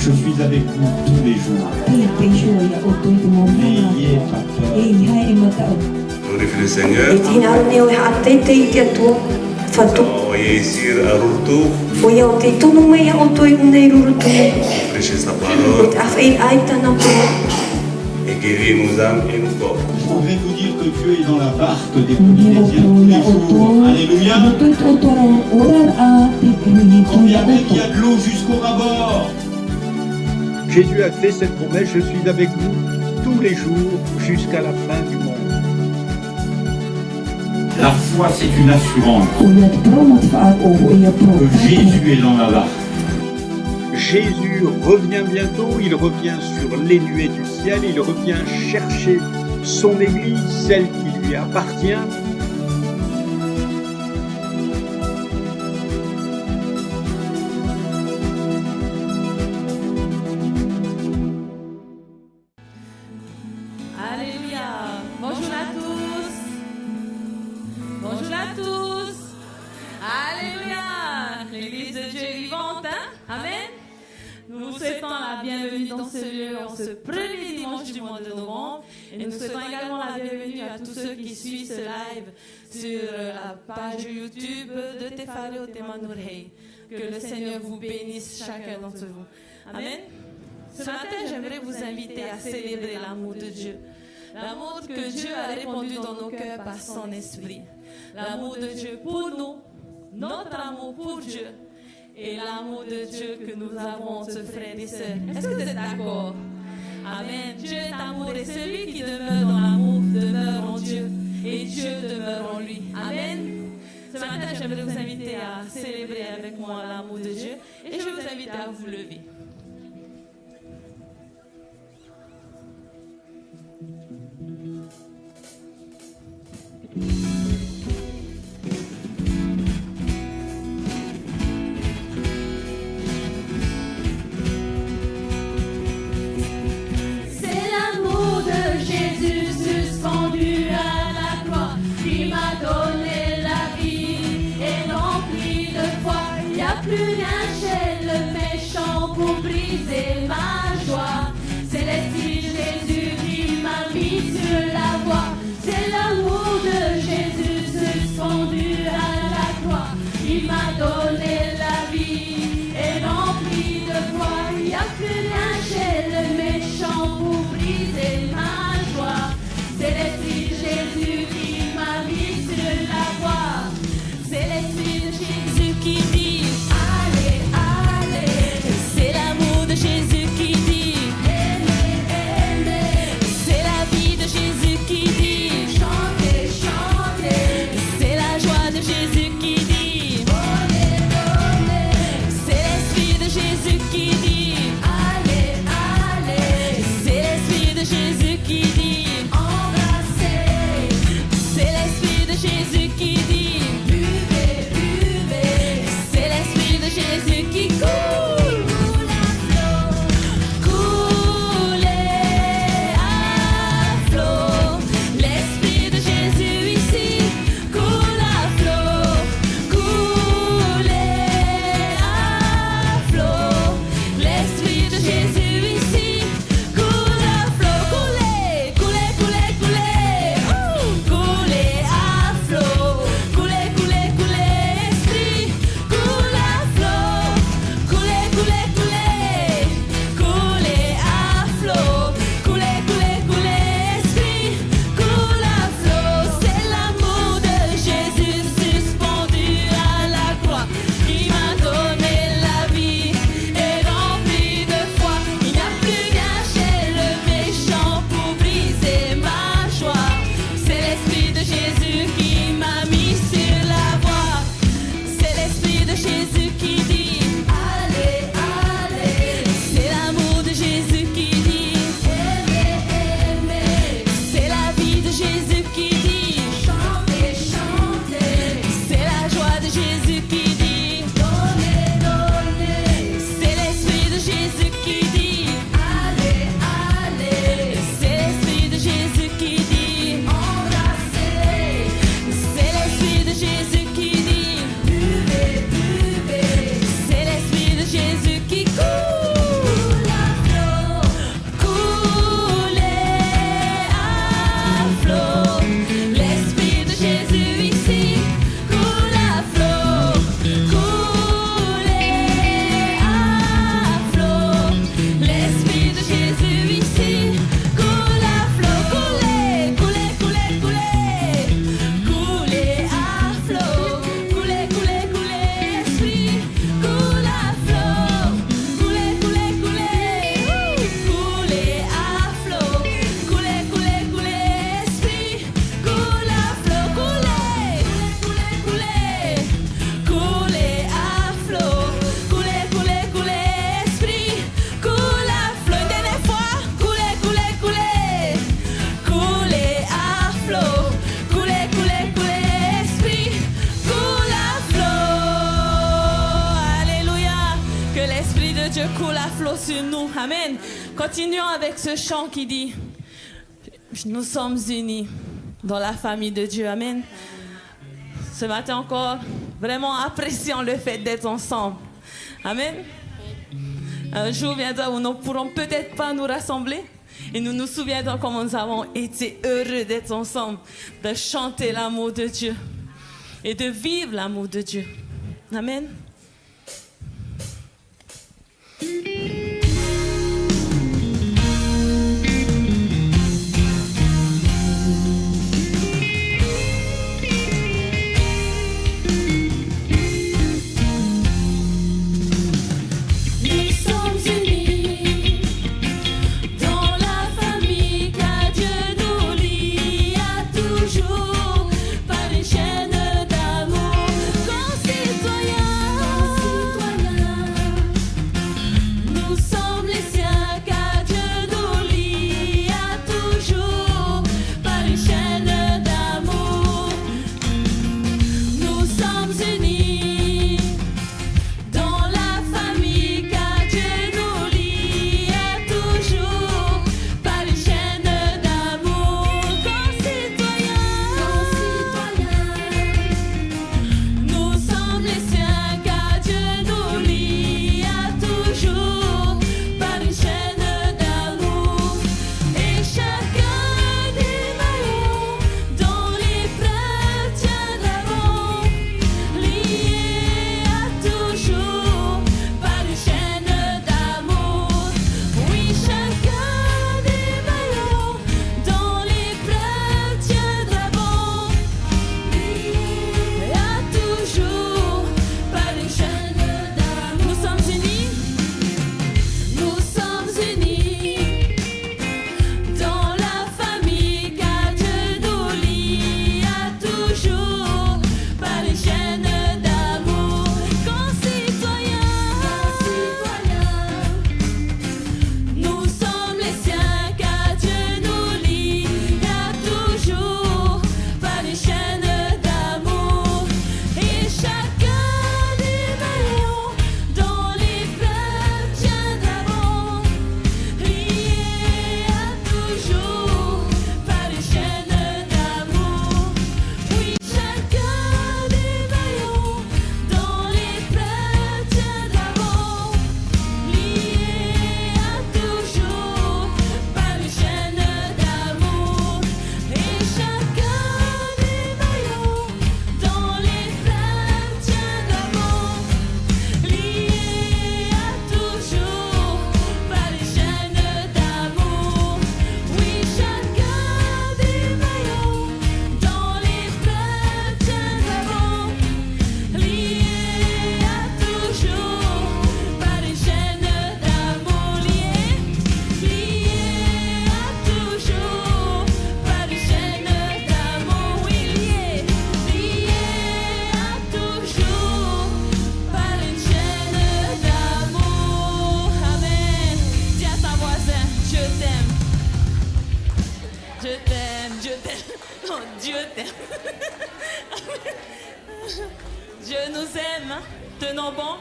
Je suis avec vous tous les jours. N'ayez pas peur. Glorifie le Seigneur. Ici à Rutu, prêcher sa parole et guérir nos âmes et nos corps. Je voudrais vous dire que Dieu est dans la barque des Polynésiens tous les jours. Alléluia. Combien qu'il y a de l'eau jusqu'au rabord. Jésus a fait cette promesse, je suis avec vous tous les jours jusqu'à la fin du monde. La foi, c'est une assurance que Jésus est dans la barque. Jésus revient bientôt, il revient sur les nuées du ciel, il revient chercher son Église, celle qui lui appartient. Alléluia. Bonjour à tous. Bonjour à tous. Alléluia. L'Église de Dieu est vivante, hein? Amen. Nous vous souhaitons la bienvenue dans ce lieu en ce premier dimanche du mois de novembre. Et nous souhaitons également la bienvenue à tous ceux qui suivent ce live sur la page YouTube de Tefalo Temanurhei. Que le Seigneur vous bénisse chacun d'entre vous. Amen. Ce matin, j'aimerais vous inviter à célébrer l'amour de Dieu. L'amour que Dieu a répandu dans nos cœurs par son esprit. L'amour de Dieu pour nous, notre amour pour Dieu et l'amour de Dieu que nous avons entre frères et sœurs. Est-ce que vous êtes d'accord? Amen. Dieu est amour et celui qui demeure dans l'amour demeure en Dieu et Dieu demeure en lui. Amen. Ce matin, j'aimerais vous inviter à célébrer avec moi l'amour de Dieu et je vous invite à vous lever. C'est l'amour de Jésus suspendu à la croix qui m'a donné la vie et rempli de foi. Il n'y a plus rien chez le méchant pour briser ma joie. C'est l'esprit de Jésus qui m'a mis sur la voie. C'est l'amour de Jésus suspendu à la croix. Il m'a donné la vie et rempli de foi. Il n'y a plus rien chez le méchant pour briser ma joie. C'est l'esprit de Jésus qui m'a mis sur la voie. C'est l'esprit de Jésus qui dit allez, allez. C'est l'amour de Jésus qui dit aimez, aimez. C'est la vie de Jésus qui dit chantez, chantez. C'est la joie de Jésus qui dit donnez, donnez. C'est l'esprit de Jésus qui dit allez, allez. C'est l'esprit de Jésus coule à flot sur nous. Amen. Continuons avec ce chant qui dit, nous sommes unis dans la famille de Dieu. Amen. Ce matin encore, vraiment apprécions le fait d'être ensemble. Amen. Un jour viendra où nous ne pourrons peut-être pas nous rassembler. Et nous nous souviendrons comment nous avons été heureux d'être ensemble, de chanter l'amour de Dieu et de vivre l'amour de Dieu. Amen. Dieu nous aime, hein? Tenons bon.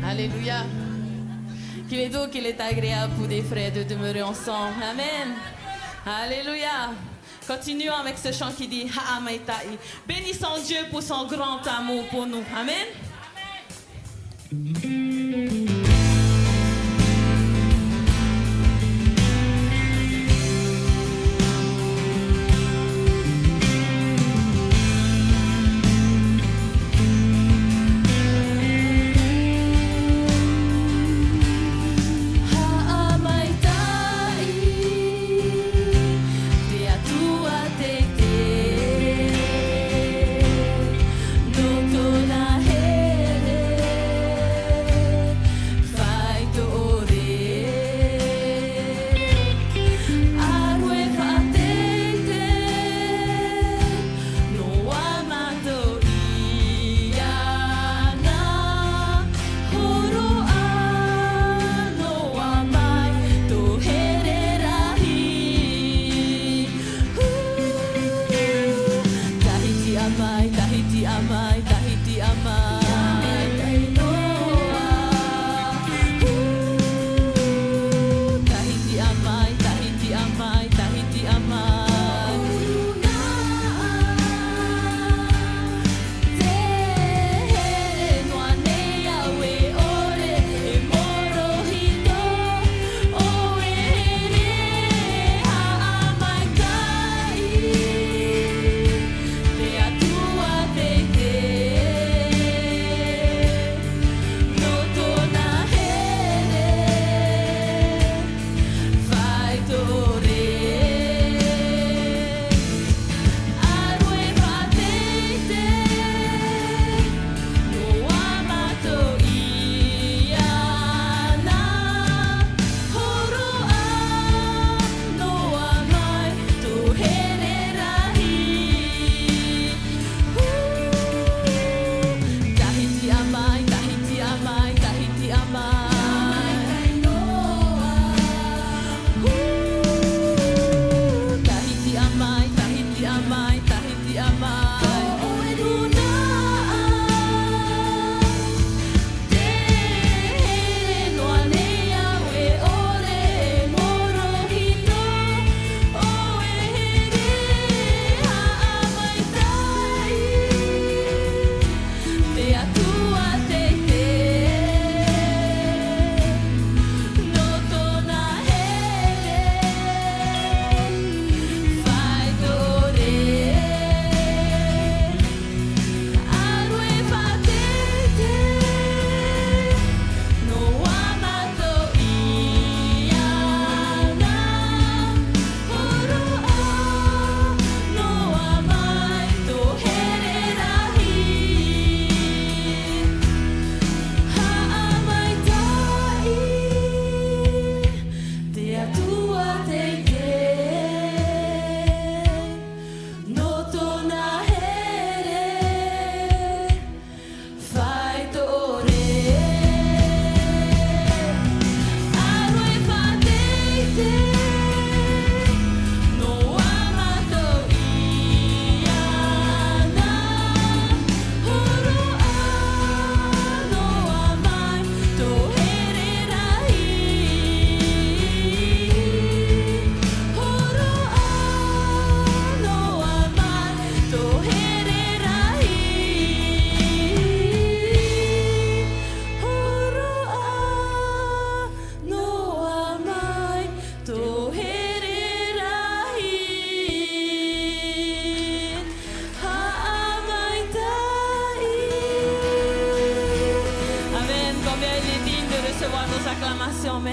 Alléluia. Qu'il est doux, qu'il est agréable pour des frères de demeurer ensemble. Amen. Alléluia. Continuons avec ce chant qui dit Ha'amaitai. Bénissons Dieu pour son grand amour pour nous. Amen. Doctor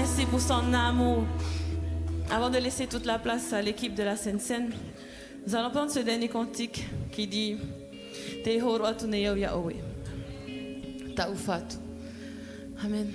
merci pour son amour. Avant de laisser toute la place à l'équipe de la Sainte-Seine, nous allons prendre ce dernier cantique qui dit Te horo atu nei au Yahweh. Taufatu. Amen.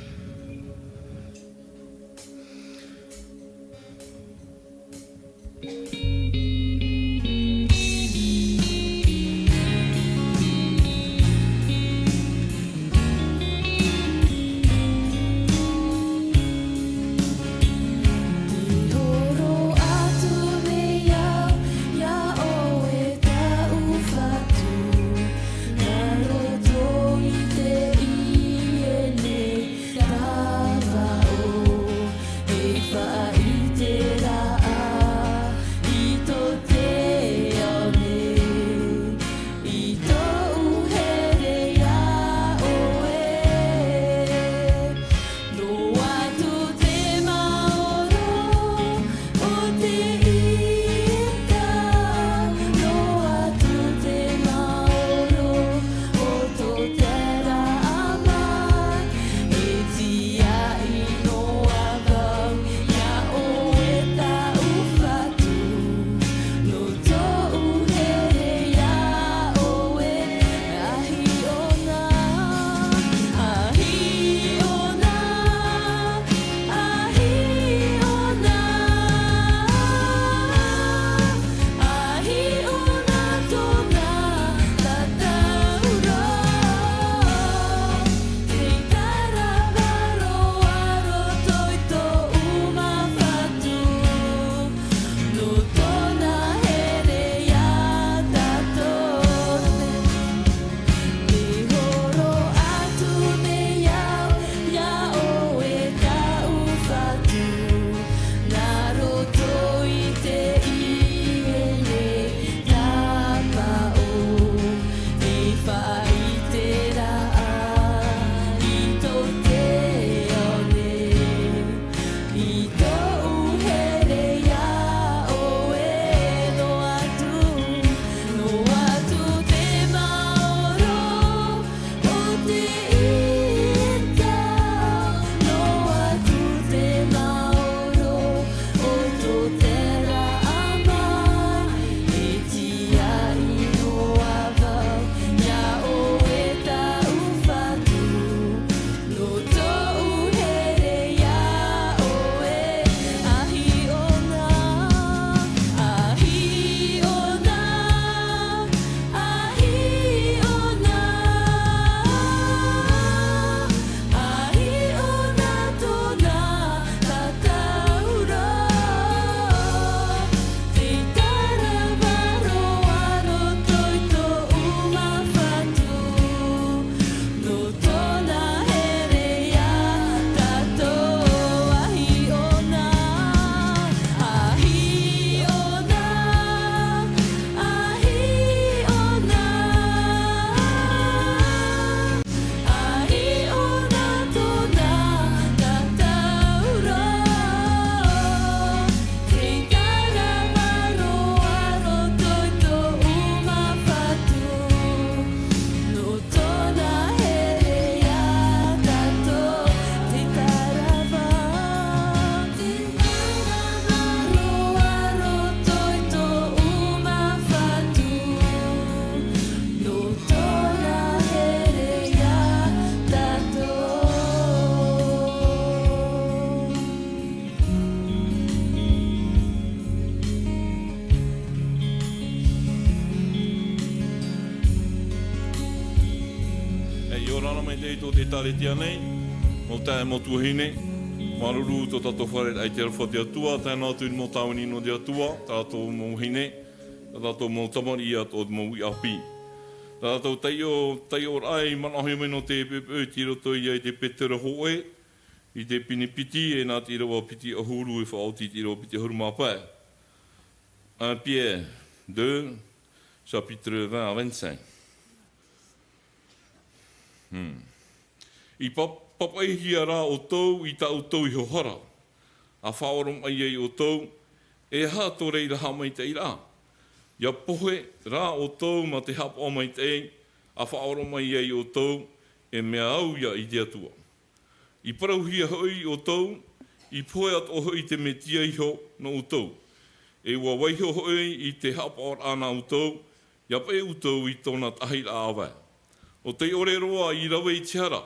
tō te taretia nei, mō tae motu hine, maruru tō tato whare ai te rawha te atua, tēnā tūni mō tāwini no te atua, tātou mō hine, tātou mō tamari ia tō mō i api. Tātou teio rai manahi me no te pepe, ti roto i ai te petera hoe, i te pinipiti, e nā te rawa piti ahuru e whaoti ti rawa piti ahuru māpai. 1 Pierre 2, chapitre 20 à 25. I papaihi rā o tau i tau tau i hohara. A whaorom ai ei o tau, e ha tō reira ha mai te ira. Ia pohe rā o tau ma te hap o mai te ei, a whaorom ai ei o tau, e mea au ia i te atua. I parauhia hui o tau, I poe at oho I te metia iho no utou. E ua waiho hoi I te hapa or ana utou, ia pe utou I tōna tahi la awa. O te ore roa I rawe I te hara.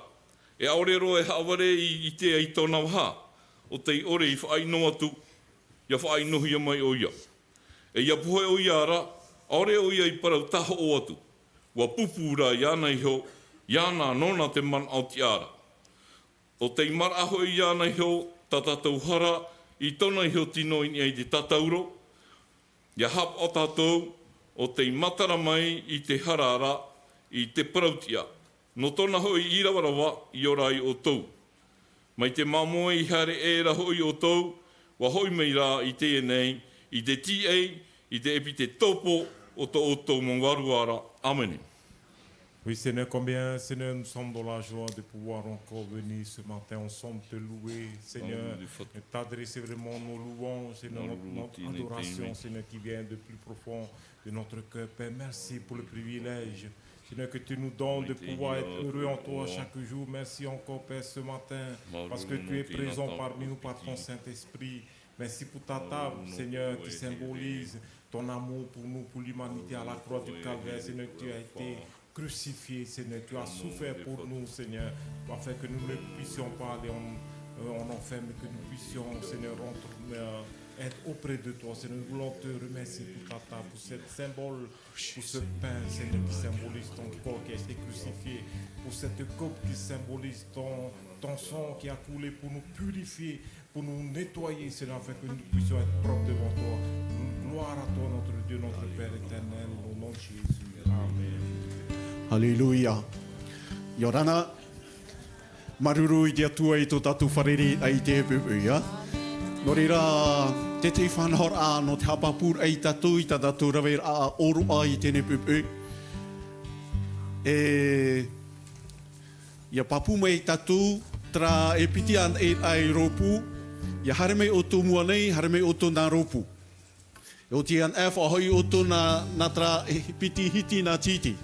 E ore roa e haware I te ai tōna waha. O te ore I whaino atu, ia whaino hia mai o ia. E ia pohe o ia ara, ore o ia I parau taho o atu. Ua pupura I ana iho, I ana nona te man au ti ara. O te mara aho I ana iho, ta tātou hara, I tona iho tino I ai te tatauro. Ia hap o tātou, o te matara mai I te harara, I te parautia. No tona hoi I rawarawa, I orai o tau. Mai te mamoe I hare e ra hoi o tau, wa hoi mei rā I te enei, I te TA, I te epi te topo, o to o tau mongwaruara. Amen. Oui, Seigneur, combien, Seigneur, nous sommes dans la joie de pouvoir encore venir ce matin ensemble te louer, Seigneur, et t'adresser vraiment nos louanges, Seigneur, notre adoration, Seigneur, qui vient de plus profond de notre cœur. Père, merci pour le privilège, Seigneur, que tu nous donnes de pouvoir être heureux en toi chaque jour. Merci encore, Père, ce matin, parce que tu es présent parmi nous par ton Saint-Esprit. Merci pour ta table, Seigneur, qui symbolise ton amour pour nous, pour l'humanité à la croix du Calvaire. Seigneur, tu as été crucifié, Seigneur, tu as souffert pour nous, Seigneur, afin que nous ne puissions pas aller en enfer, mais que nous puissions, Seigneur, être auprès de toi. Seigneur, nous voulons te remercier pour ta table, pour ce symbole, pour ce pain, Seigneur, qui symbolise ton corps qui a été crucifié, pour cette coupe qui symbolise ton sang qui a coulé pour nous purifier, pour nous nettoyer, Seigneur, afin que nous puissions être propres devant toi. Gloire à toi, notre Dieu, notre Père éternel, au nom de Jésus. Amen. Alléluia. Yorana, maruru I te atua I tō tatu wharere ai te epuia. Nō reira, te te whanahor a no te hapapur ai tatu I tatu rawe a oru a I tēne pupu. Ia papu mai tatu tra e piti an e ai ropu. Ia hareme o tō mua nei, hareme o tō nā ropu. O te an e whahoi o tō nā tra e piti hiti nā titi.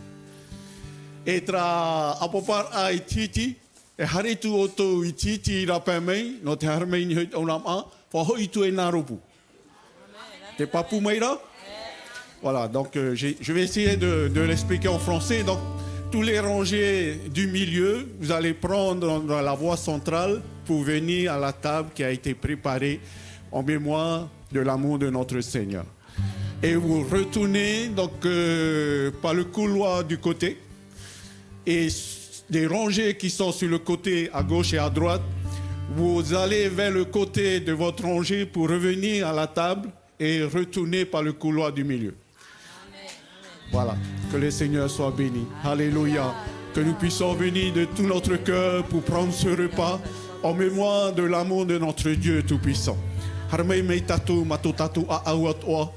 E tra apopar ai titi, e haritu o tō I titi I rapa mei, no te harmei ni hoi au nama, whahoi tu e nā ropu. Te papu mai ra? Voilà, donc je vais essayer de l'expliquer en français. Donc, tous les rangées du milieu, vous allez prendre dans la voie centrale pour venir à la table qui a été préparée en mémoire de l'amour de notre Seigneur. Et vous retournez donc par le couloir du côté. Et des rangées qui sont sur le côté à gauche et à droite, vous allez vers le côté de votre rangée pour revenir à la table et retourner par le couloir du milieu. Voilà, que le Seigneur soit béni. Alléluia. Que nous puissions venir de tout notre cœur pour prendre ce repas en mémoire de l'amour de notre Dieu Tout-Puissant. Harmei mei tatu mato tatu a auat oa.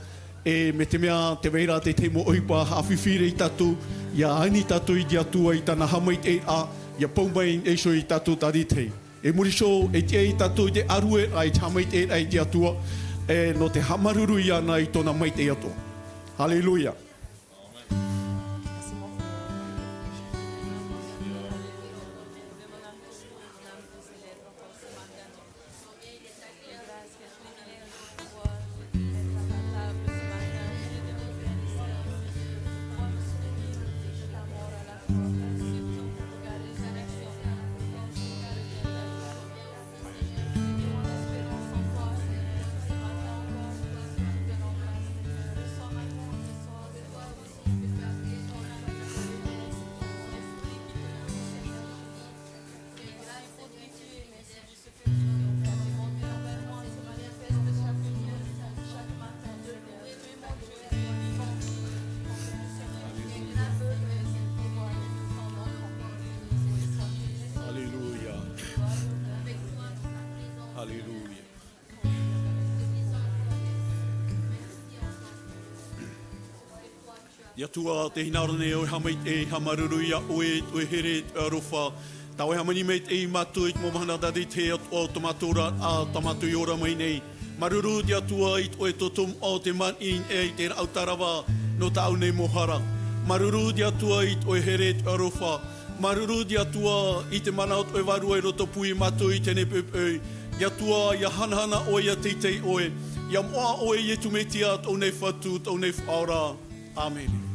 E me te mea te weira te te mo oipa hawhiwhire I tatu, ia ani tatu I diatua I tana hamait e a, ia paumai e so I tatu tarite. E muriso e te I tatu I te arue ai te hamait e ai diatua, e no te hamaruru I ana I tona mait e atua. Halleluja. Ia tua te hinaura nei o hamait e hamaruru ia oe here arofa. Tau e hamani meit e matu I momahana dadi te o tomatura a tamatu I ora mai nei. Maruru dia tua I oe totum o te man in e te autarawa no tau nei mohara. Maruru dia tua I oe here arofa. Maruru dia tua I te mana o oe waru e roto pui matu I tene pupu. ia tua, ia hanahana oe, ia teitei oe, ia moa oe, ia tumetia, tau nei whatu, tau nei whaora. Amen.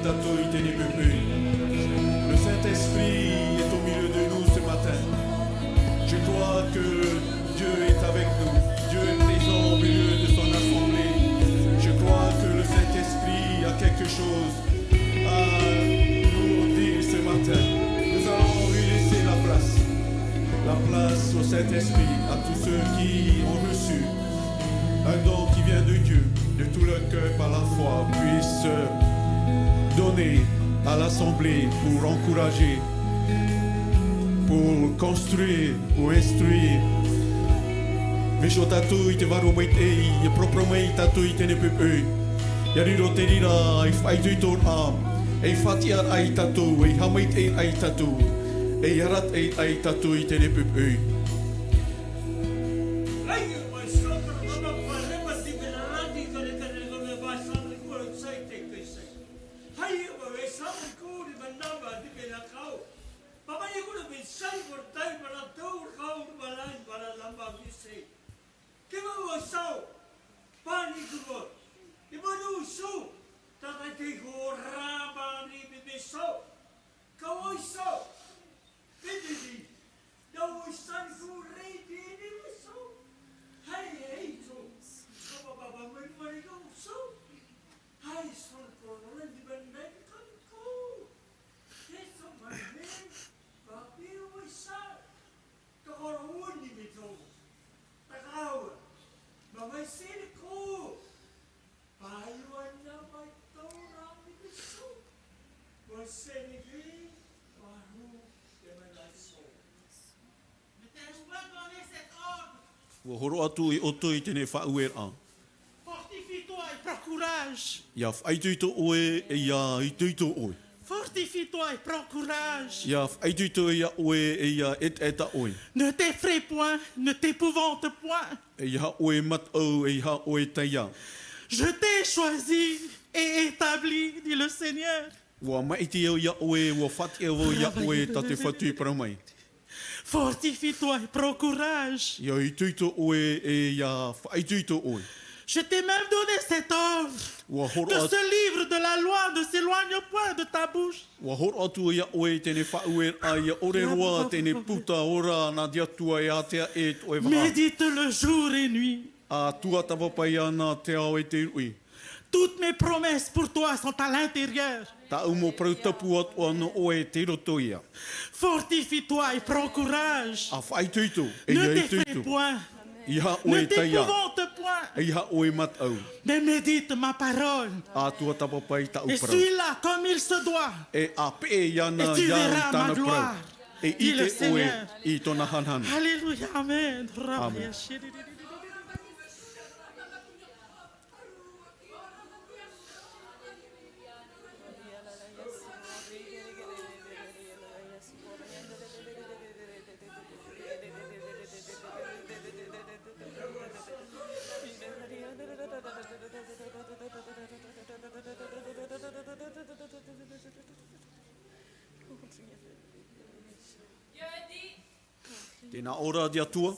tatou itene pepe. Le Saint-Esprit est au milieu de nous ce matin. Je crois que Dieu est avec nous. Dieu est présent au milieu de son assemblée. Je crois que le Saint-Esprit a quelque chose à nous dire ce matin. Nous allons lui laisser la place au Saint-Esprit, à tous ceux qui ont reçu un don qui vient de Dieu, de tout leur cœur par la foi, puissent donner à l'assemblée pour encourager, pour construire, pour instruire. Mesho tatu i te waro mai te i propro mai tatu i tene pepe. Ia riro te rira i whaitu i tōn am. E whati ar ai tatu, e hamait e ai tatu. E arat e ai tatu i tene pepe. Horo atu i oto i tene whauer a. Fortifie-toi et prends courage. Ia whaitu i tō oe e ia i tui tō oe. Fortifie-toi et prends courage. Ia whaitu i tō ia oe e ia eta oe. Ne t'effraie point, ne t'épouvante point. E ia oe mat au e ia oe taia. Je t'ai choisi et établi, dit le Seigneur. Wa maiti au ia oe, wa whati au ia oe ta te whatu i paramai. Fortifie-toi et prends courage. Ia i tui tō oe e ia whaitu i tō oe. Je t'ai même donné cet ordre. Que ce livre de la loi ne s'éloigne point de ta bouche. Wa hor atu ia oe tene whauer a ia ore roa tene puta ora na diatua e atea e oe waha. Médite le jour et nuit. A tua tawapai ana te ao e te ui. Toutes mes promesses pour toi sont à l'intérieur. Ta umo prautapu atu ano oe te roto ia. Fortifie-toi et prends courage. A whaitu i tō. Ne t'effraie point. Ne t'épouvante point. Iha oe mat au. Mais médite ma parole. A tua tapapai ta Et upra. suis-là comme il se doit. E a pe yana Et tu verras ma gloire. E i Dit le te oe Seigneur. i tōna hanhana. Alléluia. Amen. Amen. Tēnā ora dia tua.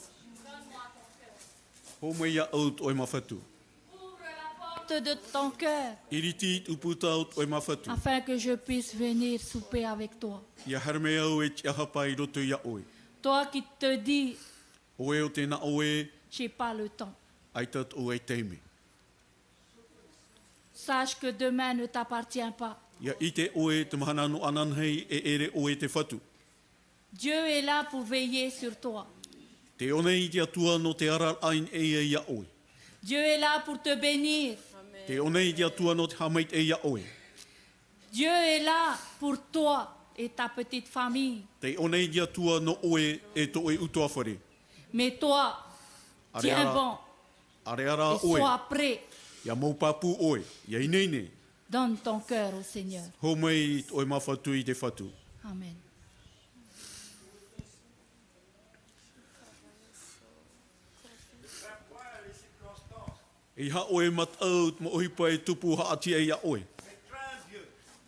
Ho mai ia out oi mawhatu. Porte de ton cœur, Iriti uputa out oi mawhatu. afin que je puisse venir souper avec toi. Ia harme au e tia hapa I roto ia oe. Toi qui te dis, Oe o tēnā oe, j'ai pas le temps. ai tat oe teime. Sache que demain ne t'appartient pas. Ia I te oe te mahana no ananhei e ere oe te whatu. Dieu est là pour veiller sur toi. Te one I te atua no te arar ain e ia oe. Dieu est là pour te bénir. Te one I te atua no te hamait e ia oe. Dieu est là pour toi et ta petite famille. Te one I te atua no oe e to oe utoa whare. Mais toi, tiens bon Are ara et oe. sois prêt. Ia maupapu oe. Ia inene. Donne ton cœur au Seigneur. Ho mai oe mawhatu I te whatu. Amen. I ha oe mat au mo ohipa e tupu ha atia ia oe.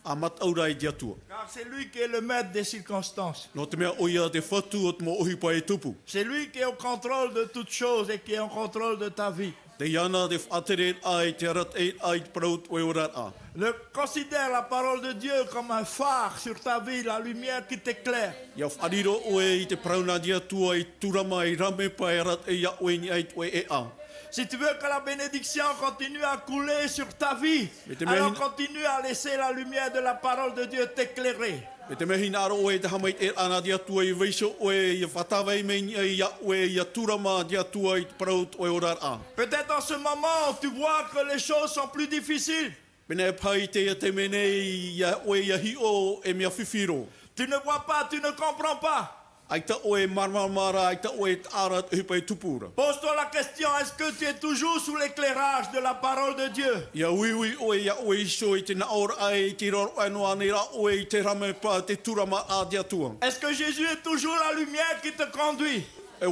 A mat au rai dia tua. Car c'est lui qui est le maître des circonstances. No te mea oia te whatu o te mo ohipa e tupu. C'est lui qui est au contrôle de toutes choses et qui est au contrôle de ta vie. Considère la parole de Dieu comme un phare sur ta vie, la lumière qui t'éclaire. Si tu veux que la bénédiction continue à couler sur ta vie, alors continue à laisser la lumière de la parole de Dieu t'éclairer. Peut-être en ce moment, tu vois que les choses sont plus difficiles. Tu ne vois pas, tu ne comprends pas. Pose-toi la question, est-ce que tu es toujours sous l'éclairage de la parole de Dieu? Est-ce que Jésus est toujours la lumière qui te conduit? Et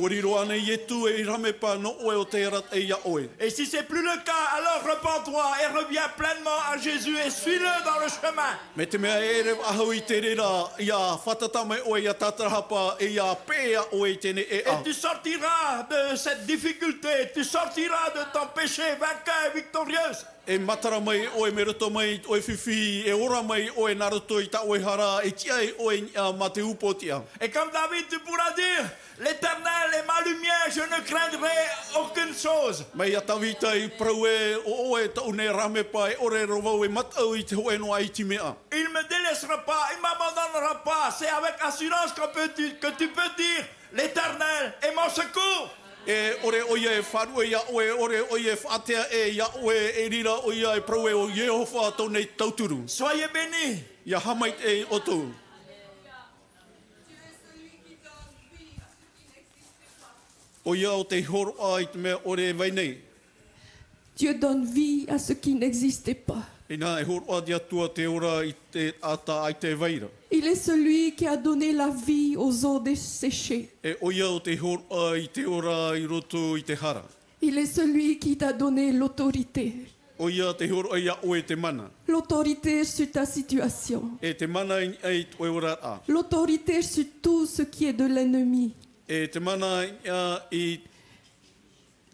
si c'est plus le cas, alors repens-toi et reviens pleinement à Jésus et suis-le dans le chemin. Et tu sortiras de cette difficulté, tu sortiras de ton péché vainqueur et victorieuse. Et comme David, tu pourras dire, l'Éternel est ma lumière, je ne craindrai aucune chose. Il ne me délaissera pas, il ne m'abandonnera pas. C'est avec assurance que tu peux dire, l'Éternel est mon secours. Soyez bénis. Dieu donne vie à ce qui n'existait pas. Il est celui qui a donné la vie aux eaux desséchées. Il est celui qui t'a donné l'autorité. L'autorité sur ta situation. L'autorité sur tout ce qui est de l'ennemi.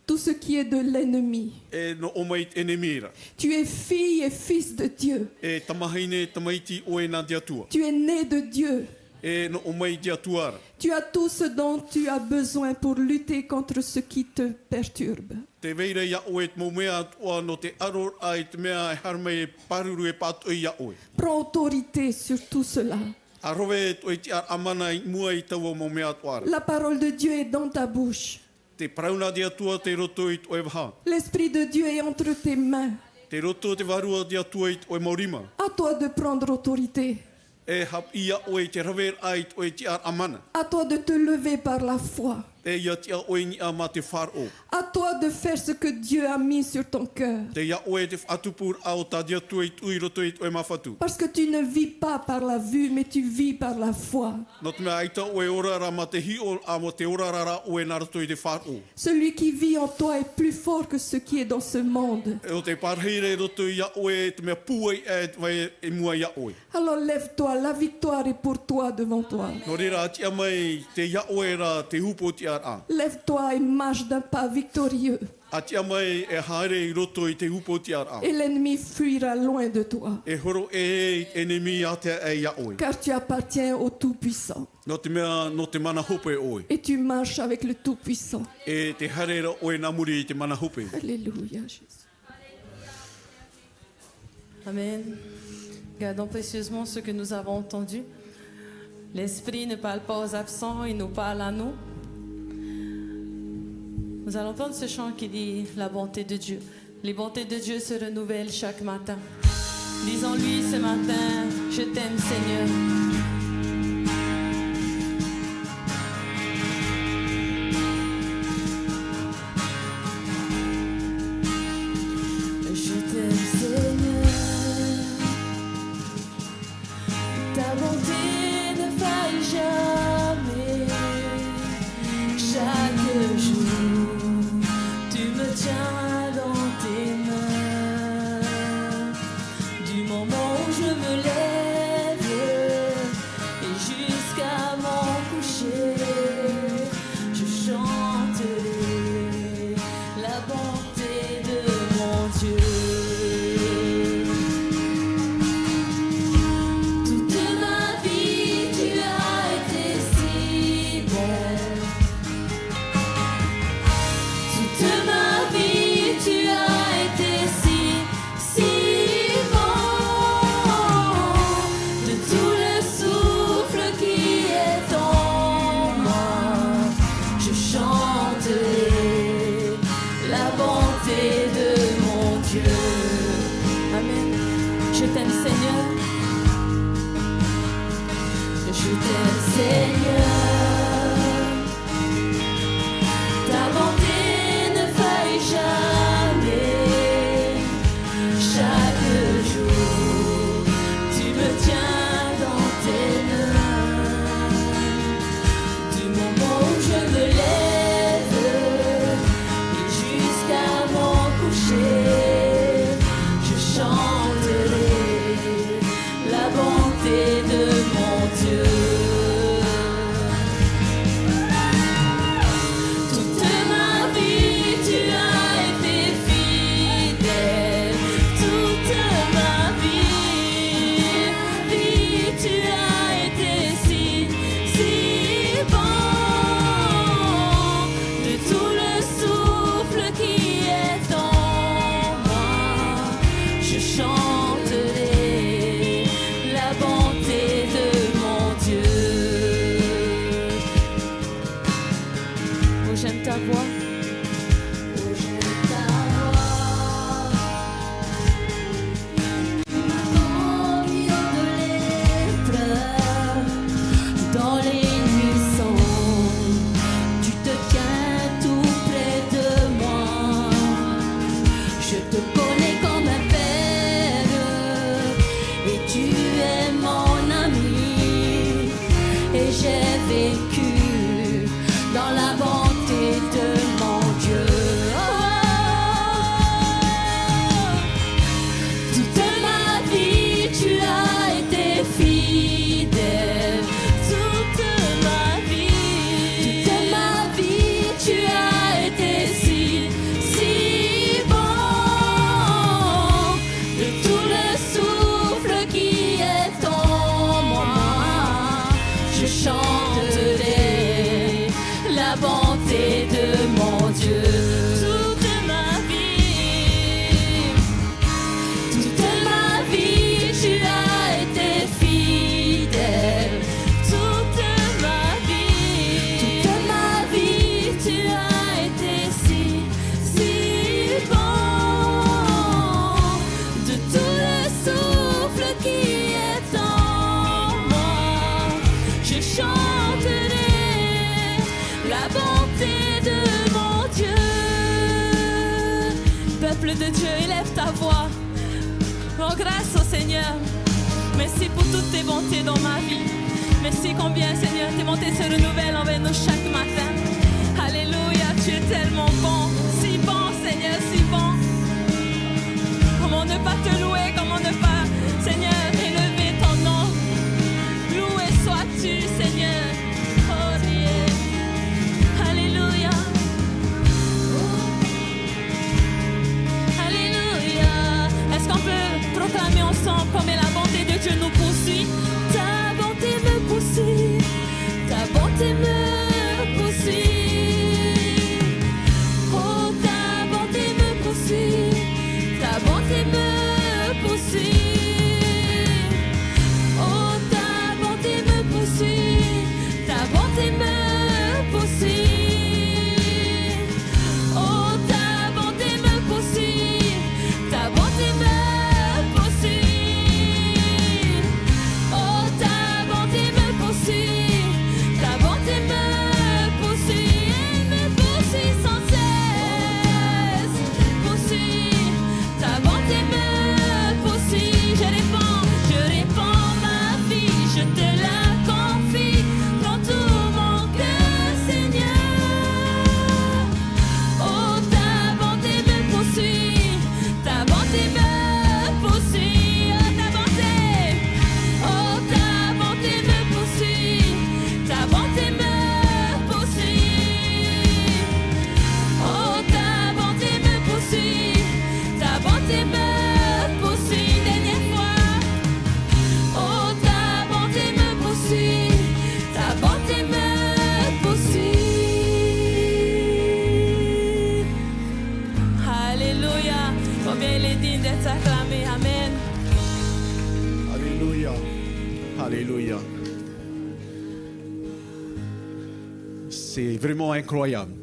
Tout ce qui est de l'ennemi. Tu es fille et fils de Dieu. Tu es né de Dieu. Tu as tout ce dont tu as besoin pour lutter contre ce qui te perturbe. Prends autorité sur tout cela. La parole de Dieu est dans ta bouche. L'Esprit de Dieu est entre tes mains. À toi de prendre autorité. À toi de te lever par la foi. À toi de faire ce que Dieu a mis sur ton cœur. Parce que tu ne vis pas par la vue, mais tu vis par la foi. Celui qui vit en toi est plus fort que ce qui est dans ce monde. Alors lève-toi, la victoire est pour toi devant toi. Lève-toi et marche d'un pas victorieux. Et l'ennemi fuira loin de toi. Car tu appartiens au Tout-Puissant. Et tu marches avec le Tout-Puissant. Alléluia, Jésus. Amen. Gardons précieusement ce que nous avons entendu. L'Esprit ne parle pas aux absents, il nous parle à nous. Nous allons entendre ce chant qui dit la bonté de Dieu. Les bontés de Dieu se renouvellent chaque matin. Disons-lui ce matin, je t'aime Seigneur. Je t'aime Seigneur. Ta bonté ne faille jamais. Chaque jour, tu me tiens dans tes mains. Du moment où je me lève Je t'aime, Seigneur. Je t'aime, Seigneur. Ta bonté ne faille jamais. Chaque jour, tu me tiens dans tes mains. Du moment où je me lève et jusqu'à mon coucher, je chanterai la bonté de mon Dieu. Toute ma vie, tu as été fidèle. Toute ma vie, tu as été si bon. De tout le souffle qui est en moi, je chanterai la bonté de mon Dieu. Oh, j'aime ta voix. Oh, j'aime ta voix. De l'épreuve, dans les nuits sombres, tu te tiens tout près de moi. Je te connais comme un père et tu es mon ami. Et j'ai vécu dans la bonté de mon Dieu. Toute ma vie, tu as été fidèle. Toute ma vie, tu as été si bon. De tout le souffle qui est en moi, je chanterai la bonté de mon Dieu. Toute ma vie, tu as été fidèle. Toute ma vie, tu as été si bon. De tout le souffle qui est en moi, je chanterai la bonté de mon Dieu. Peuple de Dieu, élève ta voix. Oh, grâce au Seigneur. Merci pour toutes tes bontés dans ma vie. Merci combien, Seigneur, tes bontés se renouvellent envers nous chaque matin. Alléluia, tu es tellement bon. Si bon, Seigneur, si bon. Comment ne pas te louer, comment ne pas, Seigneur, élever ton nom. Loué sois-tu, Seigneur. Oh, Dieu. Alléluia. Alléluia. Est-ce qu'on peut proclamer ensemble combien la bonté de Dieu nous poursuit? Ta bonté me poursuit. Ta bonté me poursuit. Oh, ta bonté me poursuit. Ta bonté me poursuit. Oh, ta bonté me poursuit. Ta bonté me poursuit. Oh, ta bonté me poursuit. Ta bonté me poursuit. Oh, ta bonté me poursuit. Ta bonté me poursuit. Elle me poursuit sans cesse. Poursuit. Ta bonté me poursuit. Je réponds ma vie. Je te la confie. Dans tout mon cœur, Seigneur. Oh, ta bonté me poursuit. Ta bonté me poursuit. Oh, ta bonté. Oh, ta bonté me poursuit. Ta bonté me poursuit. Oh, ta bonté me poursuit. Ta bonté me poursuit. Dernière fois. Oh, ta bonté me poursuit. Ta bonté me poursuit. Alléluia. Combien il est digne d'être acclamé. Amen. Alléluia. Alléluia. C'est vraiment incroyable.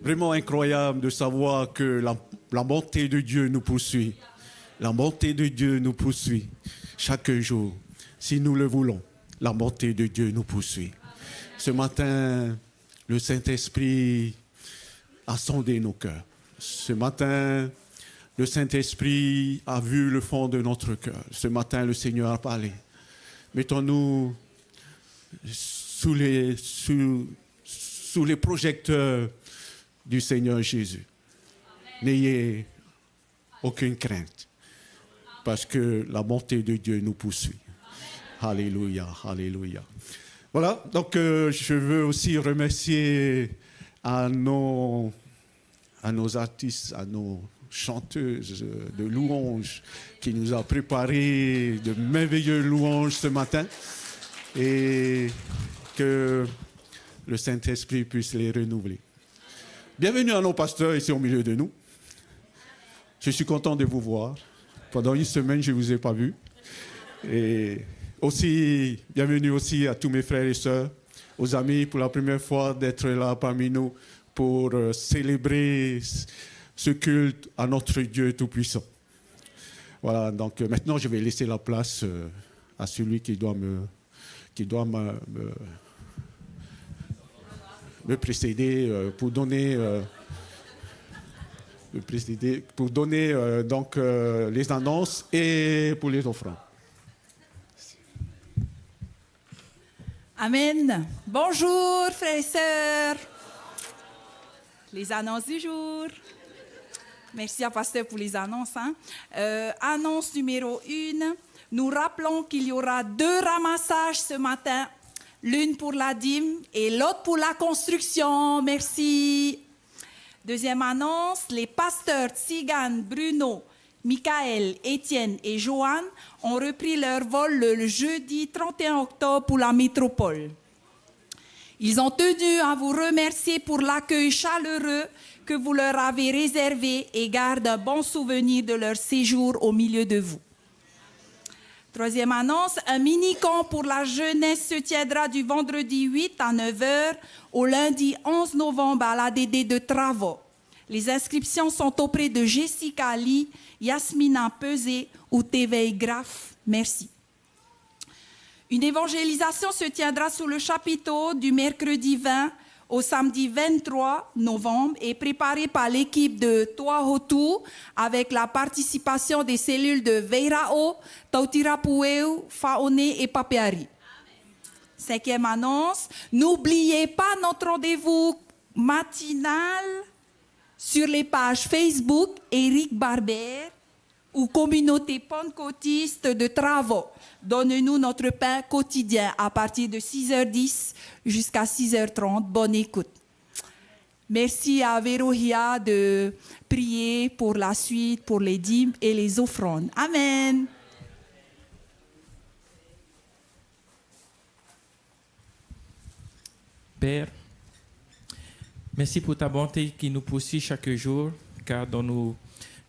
Vraiment incroyable de savoir que la bonté de Dieu nous poursuit. La bonté de Dieu nous poursuit chaque jour. Si nous le voulons, la bonté de Dieu nous poursuit. Ce matin, le Saint-Esprit a sondé nos cœurs. Ce matin, le Saint-Esprit a vu le fond de notre cœur. Ce matin, le Seigneur a parlé. Mettons-nous sous les projecteurs du Seigneur Jésus. N'ayez aucune crainte, parce que la bonté de Dieu nous poursuit. Alléluia, alléluia. Voilà, donc je veux aussi remercier à nos artistes, à nos chanteuses de louanges qui nous a préparé de merveilleux louanges ce matin, et que le Saint-Esprit puisse les renouveler. Bienvenue à nos pasteurs ici au milieu de nous. Je suis content de vous voir. Pendant une semaine, je ne vous ai pas vu. Et aussi, bienvenue aussi à tous mes frères et sœurs, aux amis, pour la première fois d'être là parmi nous pour célébrer ce culte à notre Dieu Tout-Puissant. Voilà, donc maintenant, je vais laisser la place à celui qui doit me précéder pour donner donc les annonces et pour les offrandes. Amen. Bonjour frères et sœurs. Les annonces du jour. Merci à Pasteur pour les annonces. Annonce numéro 1. Nous rappelons qu'il y aura 2 ramassages ce matin. L'une pour la dîme et l'autre pour la construction. Merci. Deuxième annonce, les pasteurs Tsigan, Bruno, Michael, Étienne et Joanne ont repris leur vol le jeudi 31 octobre pour la métropole. Ils ont tenu à vous remercier pour l'accueil chaleureux que vous leur avez réservé et gardent un bon souvenir de leur séjour au milieu de vous. Troisième annonce, un mini-camp pour la jeunesse se tiendra du vendredi 8 à 9h au lundi 11 novembre à l'ADD de Travaux. Les inscriptions sont auprès de Jessica Lee, Yasmina Pesé ou Téveil Graff. Merci. Une évangélisation se tiendra sous le chapiteau du mercredi 20 au samedi 23 novembre et préparée par l'équipe de Toahotu avec la participation des cellules de Veirao, Tautirapueu, Faone et Papeari. Cinquième annonce, n'oubliez pas notre rendez-vous matinal sur les pages Facebook Éric Barber ou Communauté pentecôtiste de Travaux. Donne-nous notre pain quotidien à partir de 6h10 jusqu'à 6h30. Bonne écoute. Merci à Vérohia de prier pour la suite, pour les dîmes et les offrandes. Amen. Père, merci pour ta bonté qui nous poursuit chaque jour, car dans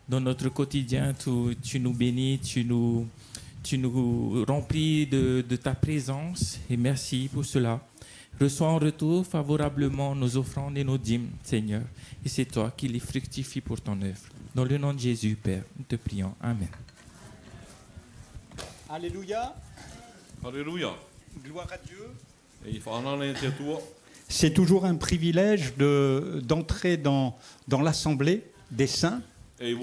notre quotidien, tu nous bénis, tu nous remplis de ta présence, et merci pour cela. Reçois en retour favorablement nos offrandes et nos dîmes, Seigneur, et c'est toi qui les fructifies pour ton œuvre. Dans le nom de Jésus, Père, nous te prions. Amen. Alléluia. Alléluia. Gloire à Dieu. Et c'est toujours un privilège d'entrer dans l'assemblée des saints. Et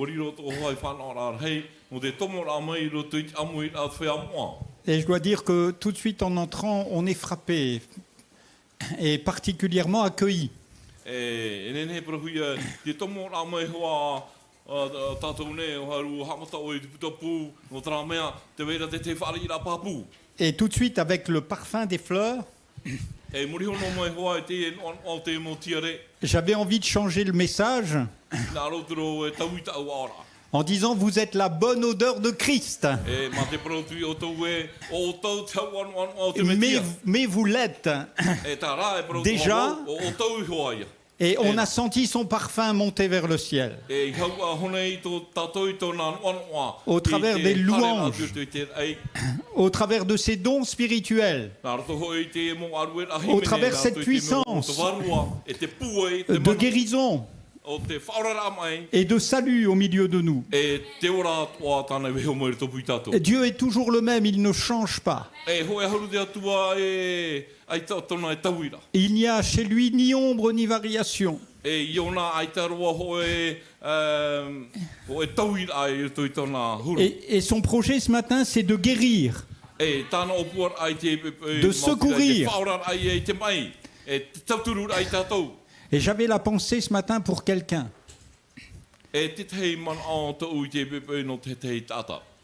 je dois dire que tout de suite en entrant, on est frappé et particulièrement accueilli. Et tout de suite avec le parfum des fleurs, j'avais envie de changer le message en disant vous êtes la bonne odeur de Christ. Mais vous l'êtes déjà. Et on a senti son parfum monter vers le ciel. Au travers des louanges, au travers de ces dons spirituels, au travers de cette puissance de guérison, et de salut au milieu de nous. Dieu est toujours le même, il ne change pas. Il n'y a chez lui ni ombre ni variation. Et son projet ce matin, c'est de guérir, de secourir. Et j'avais la pensée ce matin pour quelqu'un.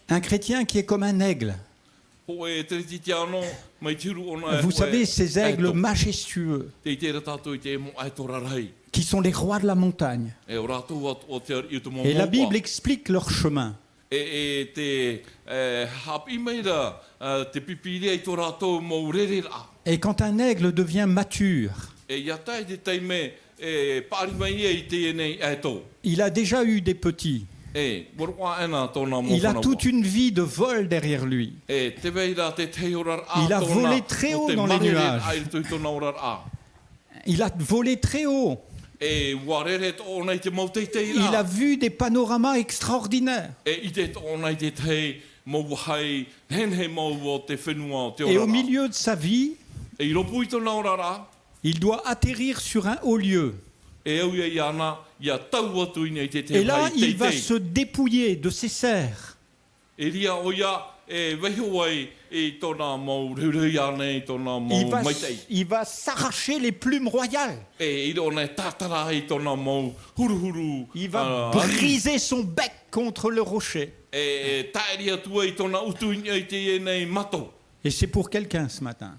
Un chrétien qui est comme un aigle. Vous savez, ces aigles majestueux qui sont les rois de la montagne. Et la Bible explique leur chemin. Et quand un aigle devient mature, il a déjà eu des petits. Il a toute une vie de vol derrière lui. Il a volé très haut dans les nuages. Il a volé très haut. Il a vu des panoramas extraordinaires. Et au milieu de sa vie, il doit atterrir sur un haut lieu. Et là, il va se dépouiller de ses serres. Il va s'arracher les plumes royales. Il va briser son bec contre le rocher. Et c'est pour quelqu'un ce matin.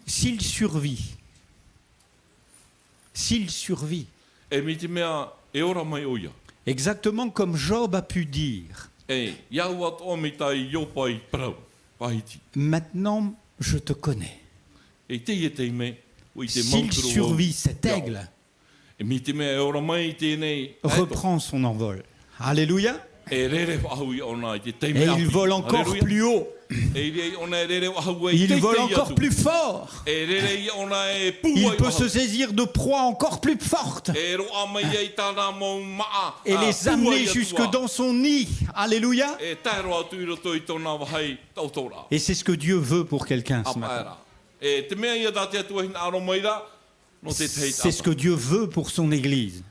S'il survit, exactement comme Job a pu dire, maintenant je te connais. S'il survit, cet aigle reprend son envol. Alléluia. Et il vole encore plus haut. Il vole encore plus fort. Il peut se saisir de proies encore plus fortes et les amener jusque dans son nid. Alléluia. Et c'est ce que Dieu veut pour quelqu'un ce matin. C'est ce que Dieu veut pour son Église.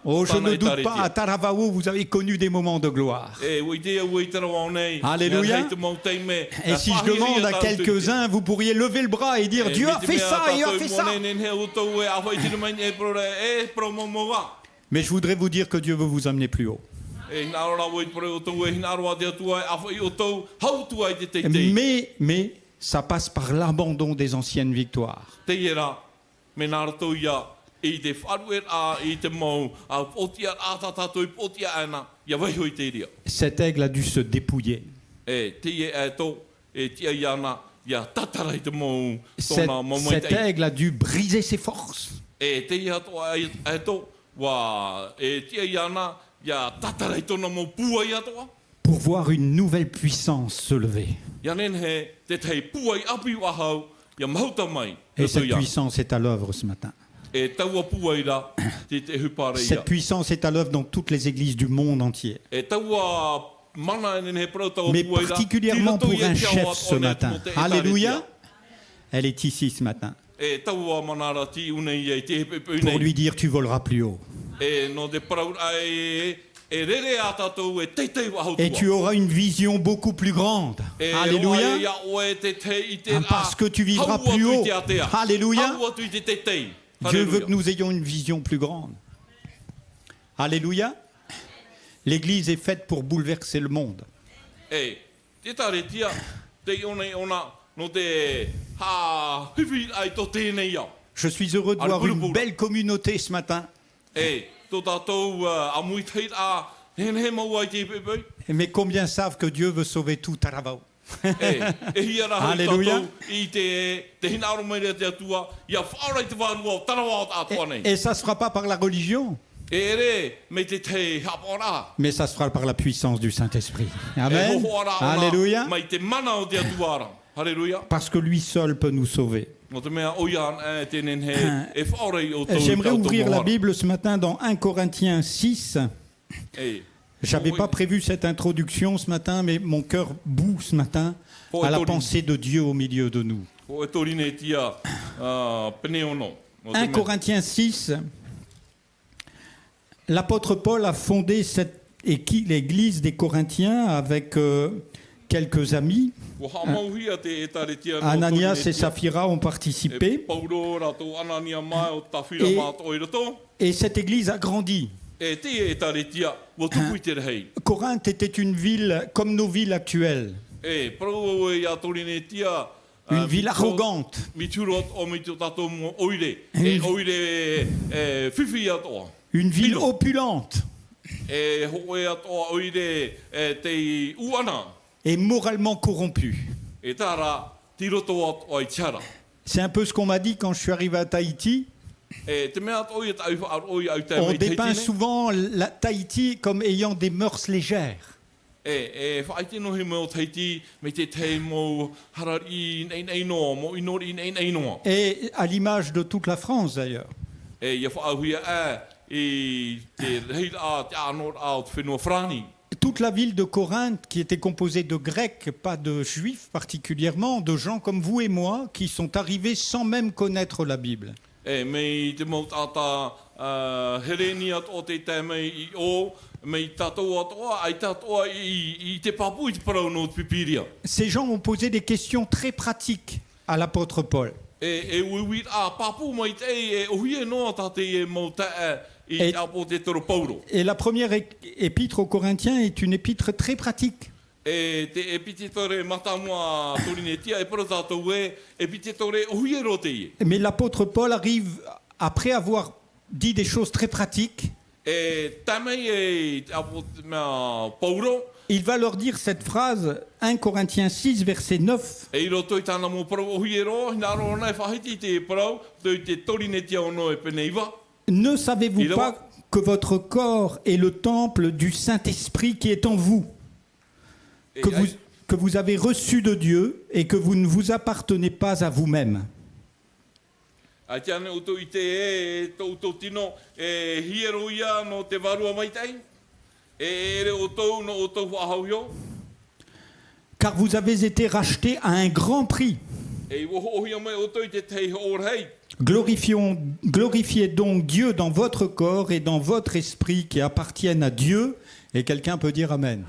Oh, je ne doute pas, à Taravao, vous avez connu des moments de gloire. Alléluia. Et si je demande à quelques-uns, vous pourriez lever le bras et dire Dieu a fait ça et a fait ça. Mais je voudrais vous dire que Dieu veut vous amener plus haut. Mais ça passe par l'abandon des anciennes victoires. Cet aigle a dû se dépouiller. Cet aigle a dû briser ses forces. Pour voir une nouvelle puissance se lever. Et cette puissance est à l'œuvre ce matin. Cette puissance est à l'œuvre dans toutes les églises du monde entier. Mais particulièrement pour un chef ce matin. Alléluia. Elle est ici ce matin. Pour lui dire tu voleras plus haut. Et tu auras une vision beaucoup plus grande. Alléluia. Parce que tu vivras plus haut. Alléluia. Dieu veut que nous ayons une vision plus grande. Alléluia. L'Église est faite pour bouleverser le monde. Je suis heureux de voir une belle communauté ce matin. Mais combien savent que Dieu veut sauver tout Taravao? Alléluia. Et ça ne se fera pas par la religion, mais ça se fera par la puissance du Saint-Esprit. Amen. Alléluia. Parce que lui seul peut nous sauver. J'aimerais ouvrir la Bible ce matin dans 1 Corinthiens 6. J'avais pas prévu cette introduction ce matin, mais mon cœur bout ce matin à la pensée de Dieu au milieu de nous. 1 Corinthiens 6, l'apôtre Paul a fondé l'église des Corinthiens avec quelques amis. Ananias et Saphira ont participé. Et cette église a grandi. Corinthe était une ville comme nos villes actuelles. Une ville arrogante. Une ville opulente. Et moralement corrompue. C'est un peu ce qu'on m'a dit quand je suis arrivé à Tahiti. On dépeint souvent Tahiti comme ayant des mœurs légères. Et à l'image de toute la France d'ailleurs. Toute la ville de Corinthe, qui était composée de Grecs, pas de Juifs particulièrement, de gens comme vous et moi, qui sont arrivés sans même connaître la Bible. Ces gens ont posé des questions très pratiques à l'apôtre Paul. Et la première épître aux Corinthiens est une épître très pratique. Mais l'apôtre Paul arrive, après avoir dit des choses très pratiques, il va leur dire cette phrase, 1 Corinthiens 6, verset 9. Ne savez-vous pas que votre corps est le temple du Saint-Esprit qui est en vous, que vous avez reçu de Dieu et que vous ne vous appartenez pas à vous-même? Car vous avez été rachetés à un grand prix. Glorifiez donc Dieu dans votre corps et dans votre esprit qui appartiennent à Dieu. Et quelqu'un peut dire Amen.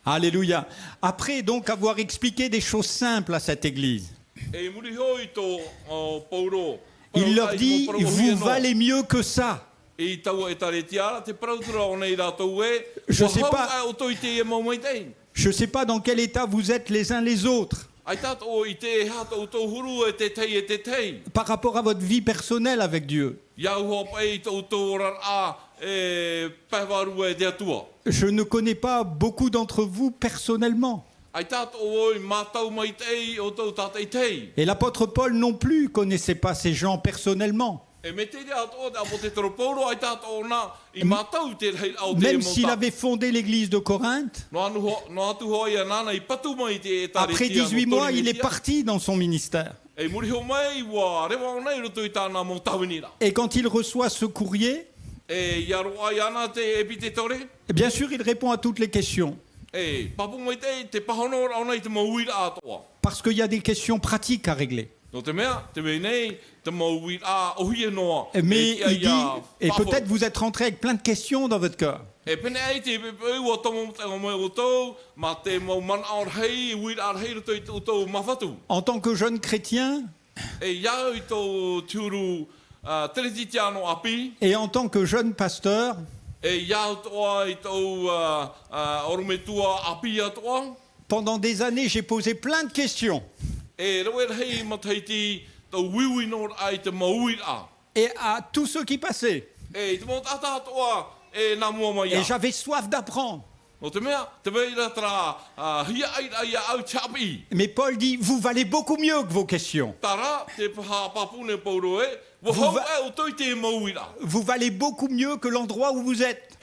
Alléluia. Après donc avoir expliqué des choses simples à cette église, il leur dit, vous valez mieux que ça. Je sais pas dans quel état vous êtes les uns les autres. Par rapport à votre vie personnelle avec Dieu. Je ne connais pas beaucoup d'entre vous personnellement. Et l'apôtre Paul non plus connaissait pas ces gens personnellement. Même s'il avait fondé l'église de Corinthe, après 18 mois, il est parti dans son ministère. Et quand il reçoit ce courrier, bien sûr, il répond à toutes les questions. Parce qu'il y a des questions pratiques à régler. Mais il dit, et peut-être vous êtes rentré avec plein de questions dans votre cœur. En tant que jeune chrétien, et en tant que jeune pasteur, pendant des années, j'ai posé plein de questions. Et à tous ceux qui passaient. Et j'avais soif d'apprendre. Mais Paul dit, vous valez beaucoup mieux que vos questions. Vous valez beaucoup mieux que l'endroit où vous êtes.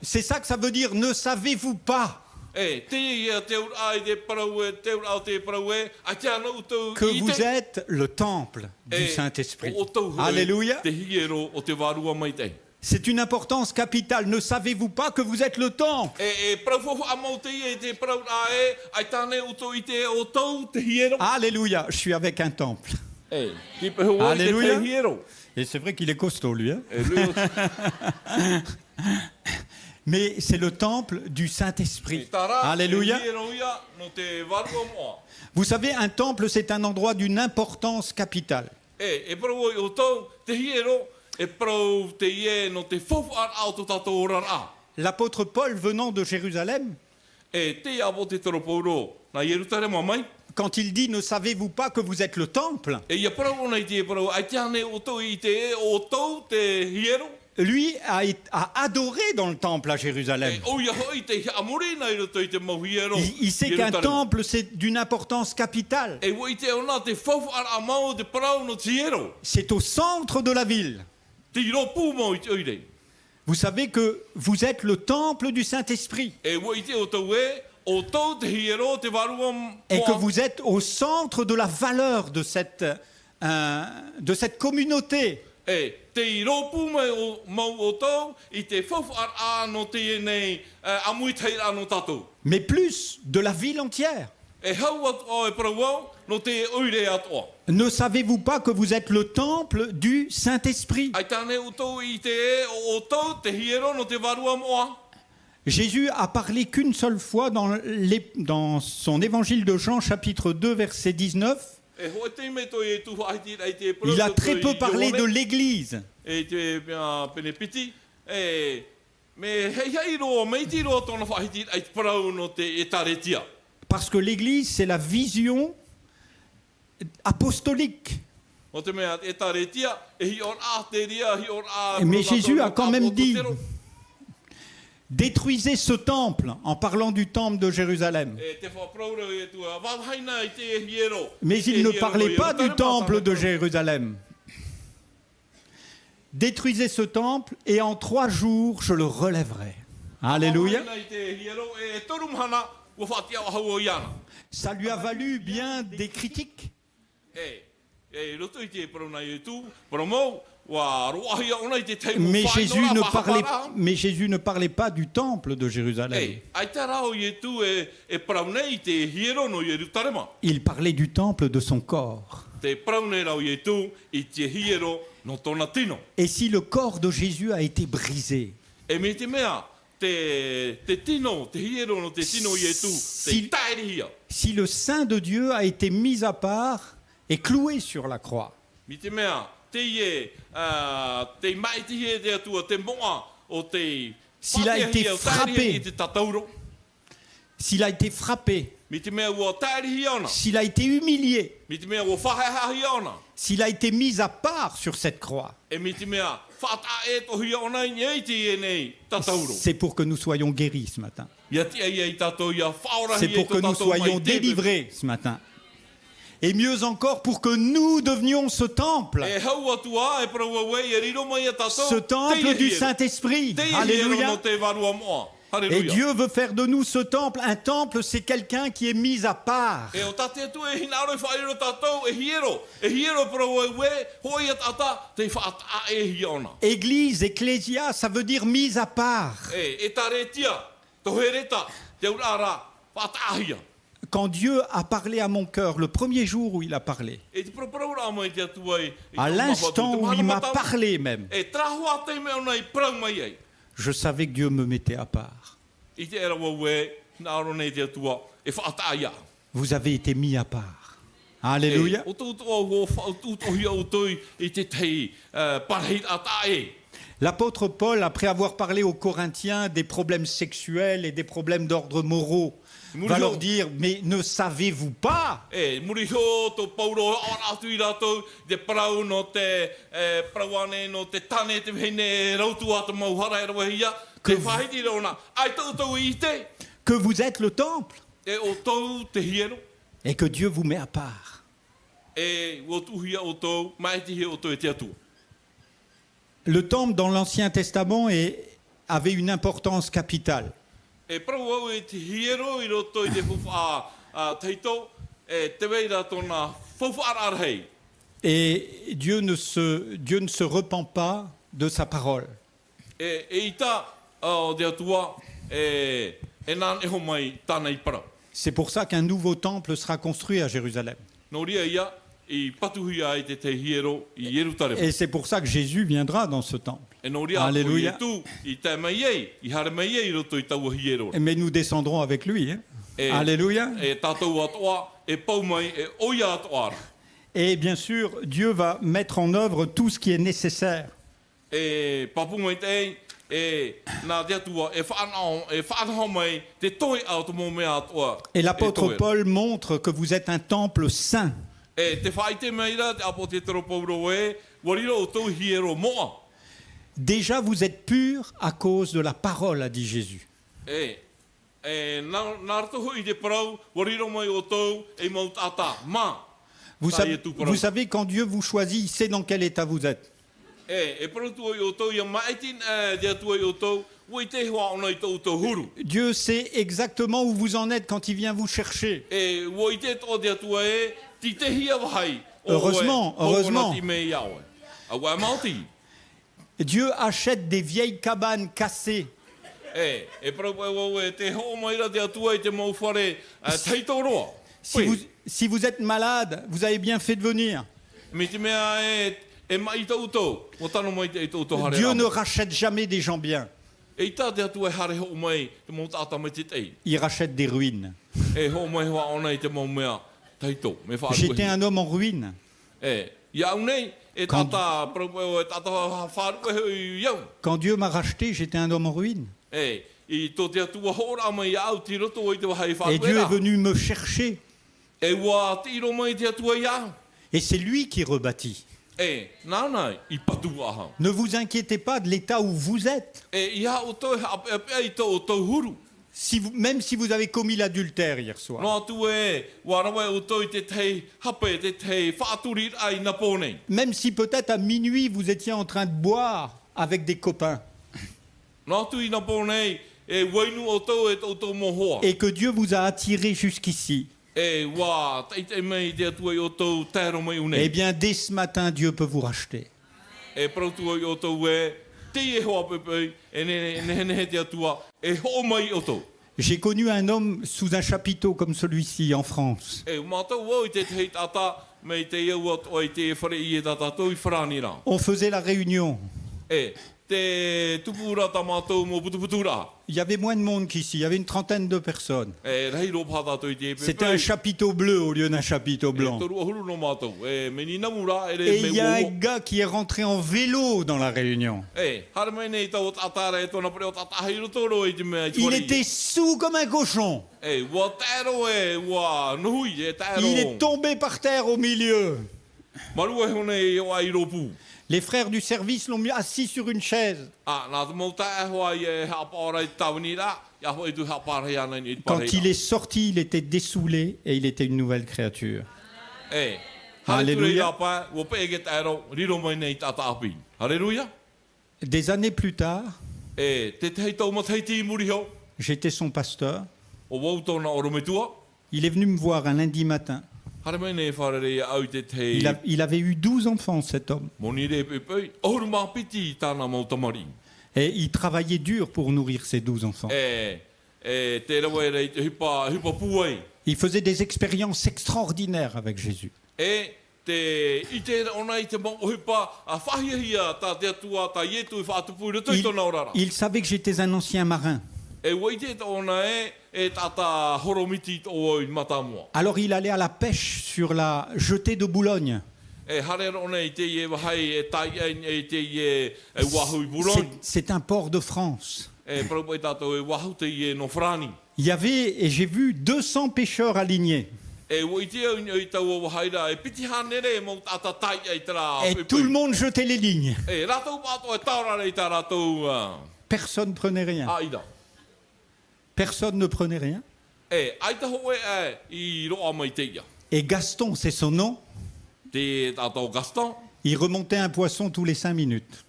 C'est ça que ça veut dire, ne savez-vous pas que vous êtes le temple du Saint-Esprit. Alléluia. C'est une importance capitale. Ne savez-vous pas que vous êtes le temple? Alléluia. Je suis avec un temple. Alléluia. Et c'est vrai qu'il est costaud, lui. Hein? Mais c'est le temple du Saint-Esprit. Alléluia. Vous savez, un temple, c'est un endroit d'une importance capitale. L'apôtre Paul, venant de Jérusalem, quand il dit « Ne savez-vous pas que vous êtes le temple ?» Lui a adoré dans le temple à Jérusalem. Il sait qu'un temple, c'est d'une importance capitale. C'est au centre de la ville. Vous savez que vous êtes le temple du Saint-Esprit. Et que vous êtes au centre de la valeur de cette communauté. Mais plus de la ville entière. Ne savez-vous pas que vous êtes le temple du Saint-Esprit? Jésus a parlé qu'une seule fois dans son évangile de Jean, chapitre 2, verset 19. Il a très peu parlé de l'Église. Parce que l'Église, c'est la vision apostolique. Mais Jésus a quand même dit: détruisez ce temple, en parlant du temple de Jérusalem. Mais il ne parlait pas du temple de Jérusalem. Détruisez ce temple et en 3 jours je le relèverai. Alléluia. Ça lui a valu bien des critiques. Mais Jésus ne parlait pas du temple de Jérusalem. Il parlait du temple de son corps. Et si le corps de Jésus a été brisé, si le Saint de Dieu a été mis à part et cloué sur la croix, s'il a été frappé, s'il a été humilié, s'il a été mis à part sur cette croix, c'est pour que nous soyons guéris ce matin. C'est pour que nous soyons délivrés ce matin. Et mieux encore, pour que nous devenions ce temple. Ce temple du Saint-Esprit. Alléluia. Et Dieu veut faire de nous ce temple. Un temple, c'est quelqu'un qui est mis à part. Église, ecclésia, ça veut dire mise à part. Quand Dieu a parlé à mon cœur, le premier jour où il a parlé, à l'instant où il m'a parlé même, je savais que Dieu me mettait à part. Vous avez été mis à part. Alléluia. L'apôtre Paul, après avoir parlé aux Corinthiens des problèmes sexuels et des problèmes d'ordre moraux, va leur dire: mais ne savez-vous pas que vous êtes le temple et que Dieu vous met à part? Le temple dans l'Ancien Testament avait une importance capitale. Et Dieu ne se repent pas de sa parole. C'est pour ça qu'un nouveau temple sera construit à Jérusalem. Et c'est pour ça que Jésus viendra dans ce temple. Alléluia. Mais nous descendrons avec lui. Hein? Alléluia. Et bien sûr, Dieu va mettre en œuvre tout ce qui est nécessaire. Et l'apôtre Paul montre que vous êtes un temple saint. Déjà vous êtes purs à cause de la parole, a dit Jésus. Vous savez, quand Dieu vous choisit, il sait dans quel état vous êtes. Dieu sait exactement où vous en êtes quand il vient vous chercher. Heureusement. Dieu achète des vieilles cabanes cassées. Si vous êtes malade, vous avez bien fait de venir. Dieu ne rachète jamais des gens bien. Il rachète des ruines. J'étais un homme en ruine. Quand Dieu m'a racheté, j'étais un homme en ruine. Et Dieu est venu me chercher. Et c'est lui qui rebâtit. Ne vous inquiétez pas de l'état où vous êtes. Même si vous avez commis l'adultère hier soir. Même si peut-être à minuit vous étiez en train de boire avec des copains. Et que Dieu vous a attiré jusqu'ici. Eh bien, dès ce matin, Dieu peut vous racheter. J'ai connu un homme sous un chapiteau comme celui-ci en France. On faisait la réunion. Il y avait moins de monde qu'ici, il y avait une trentaine de personnes. C'était un chapiteau bleu au lieu d'un chapiteau blanc. Et il y a un gars qui est rentré en vélo dans la réunion. Il était saoul comme un cochon. Il est tombé par terre au milieu. Les frères du service l'ont mis assis sur une chaise. Quand il est sorti, il était dessoulé et il était une nouvelle créature. Alléluia. Des années plus tard, j'étais son pasteur. Il est venu me voir un lundi matin. Il avait eu 12 enfants, cet homme. Et il travaillait dur pour nourrir ses 12 enfants. Il faisait des expériences extraordinaires avec Jésus. Il savait que j'étais un ancien marin. Alors il allait à la pêche sur la jetée de Boulogne. C'est un port de France. Il y avait, et j'ai vu, 200 pêcheurs alignés. Et tout le monde jetait les lignes. Personne ne prenait rien. Personne ne prenait rien. Et Gaston, c'est son nom. Il remontait un poisson tous les 5 minutes.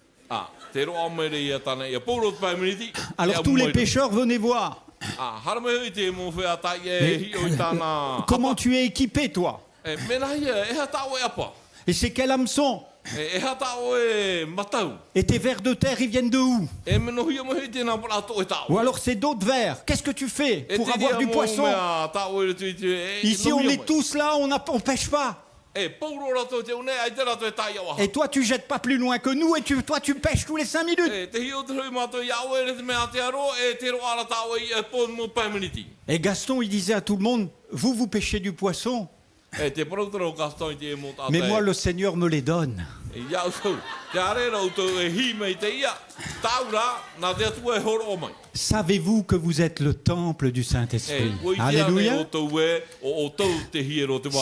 Alors tous les pécheurs, venez voir. Comment tu es équipé, toi? Et c'est quel hameçon? Et tes vers de terre, ils viennent de où? Ou alors c'est d'autres vers. Qu'est-ce que tu fais pour avoir du poisson? Ici, on est tous là, on pêche pas. Et toi, tu jettes pas plus loin que nous, et toi, tu pêches tous les 5 minutes. Et Gaston, il disait à tout le monde, vous pêchez du poisson. Mais moi, le Seigneur me les donne. Savez-vous que vous êtes le temple du Saint-Esprit? Alléluia.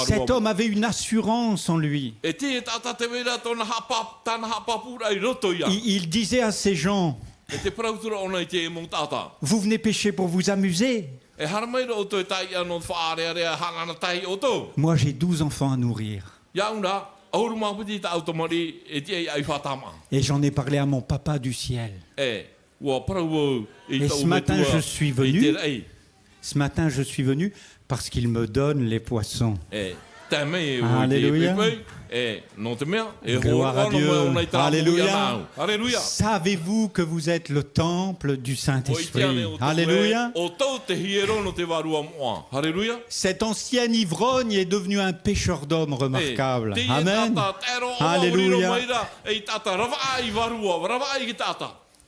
Cet homme avait une assurance en lui. Il disait à ces gens, vous venez pêcher pour vous amuser. Moi, j'ai 12 enfants à nourrir. Et j'en ai parlé à mon papa du ciel. Et ce matin, je suis venu parce qu'il me donne les poissons. Alléluia. Gloire à Dieu. Alléluia. Savez-vous que vous êtes le temple du Saint-Esprit? Alléluia. Cet ancien ivrogne est devenu un pêcheur d'hommes remarquable. Amen. Alléluia.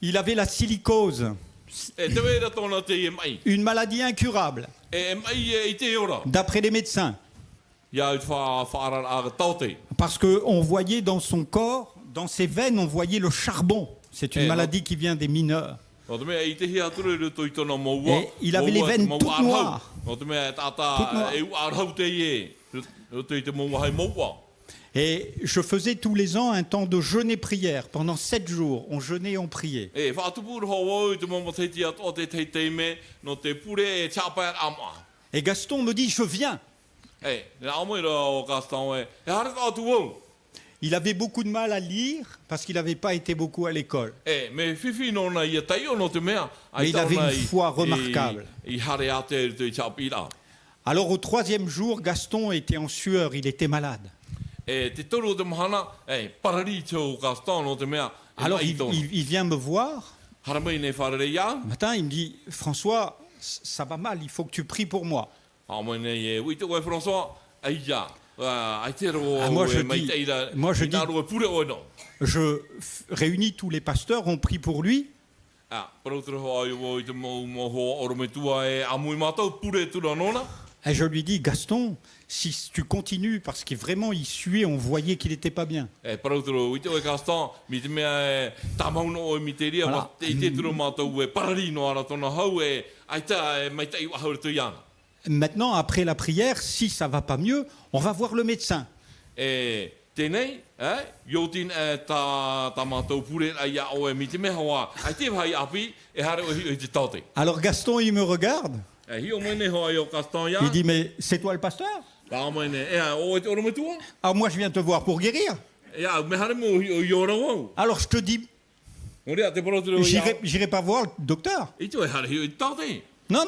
Il avait la silicose, une maladie incurable, d'après les médecins. Parce qu'on voyait dans son corps, dans ses veines, on voyait le charbon. C'est une maladie qui vient des mineurs. Et il avait les veines toutes noires. Et je faisais tous les ans un temps de jeûne et prière. Pendant 7 jours, on jeûnait et on priait. Et Gaston me dit, je viens. Il avait beaucoup de mal à lire parce qu'il n'avait pas été beaucoup à l'école. Mais il avait une foi remarquable. Alors au 3e jour, Gaston était en sueur, il était malade. Alors il vient me voir. Matin, il me dit, François, ça va mal, il faut que tu pries pour moi. Moi je dis, je réunis tous les pasteurs, on prie pour lui. Et je lui dis, Gaston, si tu continues, parce que vraiment il suait, on voyait qu'il n'était pas bien. Maintenant, après la prière, si ça va pas mieux, on va voir le médecin. Alors Gaston, il me regarde. Il dit, mais c'est toi le pasteur? Ah, moi je viens te voir pour guérir. Alors je te dis, j'irai pas voir le docteur. Non.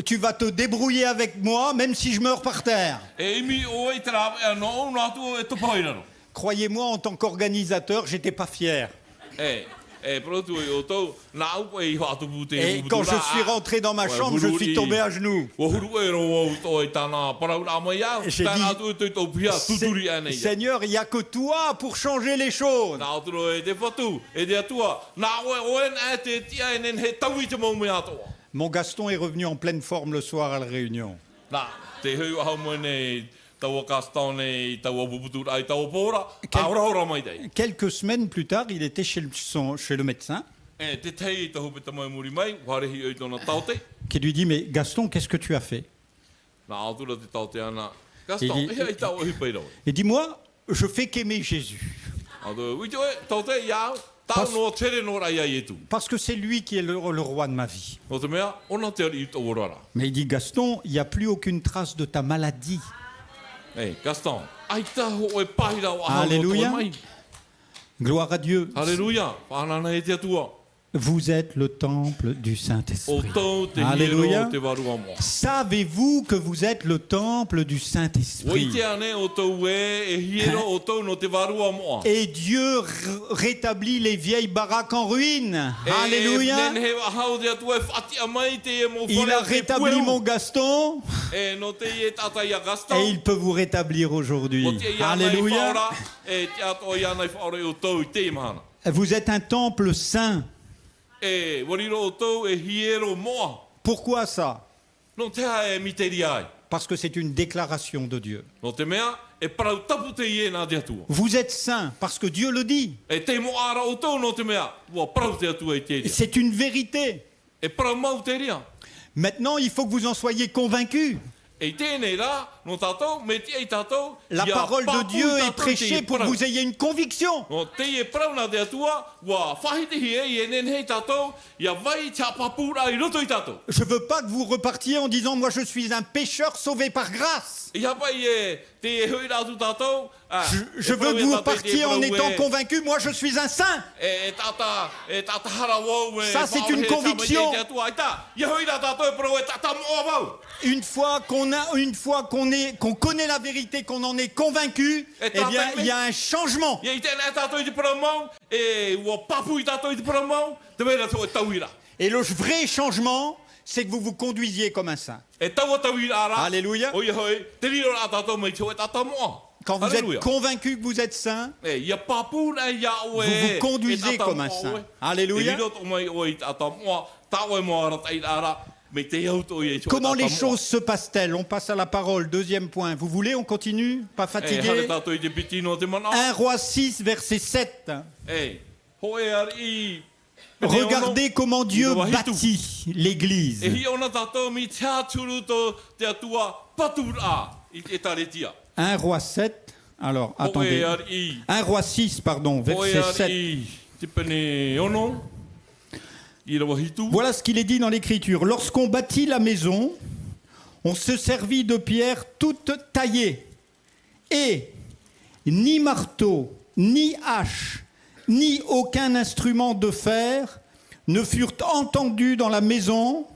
Tu vas te débrouiller avec moi, même si je meurs par terre. Croyez-moi, en tant qu'organisateur, j'étais pas fier. Et quand je suis rentré dans ma chambre, je suis tombé à genoux. J'ai dit, Seigneur, il n'y a que toi pour changer les choses. Mon Gaston est revenu en pleine forme le soir à la réunion. Quelques semaines plus tard, il était chez le médecin qui lui dit, mais Gaston, qu'est-ce que tu as fait? Il dit, moi, je fais qu'aimer Jésus. Parce que c'est lui qui est le roi de ma vie. Mais il dit, Gaston, il n'y a plus aucune trace de ta maladie. Alléluia. Gloire à Dieu. Alléluia. Whanana e te atua. Vous êtes le temple du Saint-Esprit. Alléluia. Savez-vous que vous êtes le temple du Saint-Esprit? Et Dieu rétablit les vieilles baraques en ruine. Alléluia. Il a rétabli mon Gaston. Et il peut vous rétablir aujourd'hui. Alléluia. Vous êtes un temple saint. Pourquoi ça? Parce que c'est une déclaration de Dieu. Vous êtes saints parce que Dieu le dit. C'est une vérité. Maintenant, il faut que vous en soyez convaincus. La parole de Dieu est prêchée pour que vous ayez une conviction. Je ne veux pas que vous repartiez en disant moi je suis un pécheur sauvé par grâce. Je veux que vous repartiez en étant convaincu moi je suis un saint. Ça c'est une conviction. Une fois qu'on connaît la vérité, qu'on en est convaincu, eh bien, il y a un changement. Et le vrai changement, c'est que vous vous conduisiez comme un saint. Alléluia. Quand vous êtes convaincu que vous êtes saint, vous vous conduisez comme un saint. Alléluia. Comment les choses se passent-elles? On passe à la parole. Deuxième point. Vous voulez, on continue? Pas fatigué? 1 Roi 6, verset 7. Regardez comment Dieu bâtit l'Église. 1 Roi 7. Alors, attendez. 1 Roi 6, pardon, verset 7. Voilà ce qu'il est dit dans l'Écriture. Lorsqu'on bâtit la maison, on se servit de pierres toutes taillées. Et ni marteau, ni hache, ni aucun instrument de fer ne furent entendus dans la maison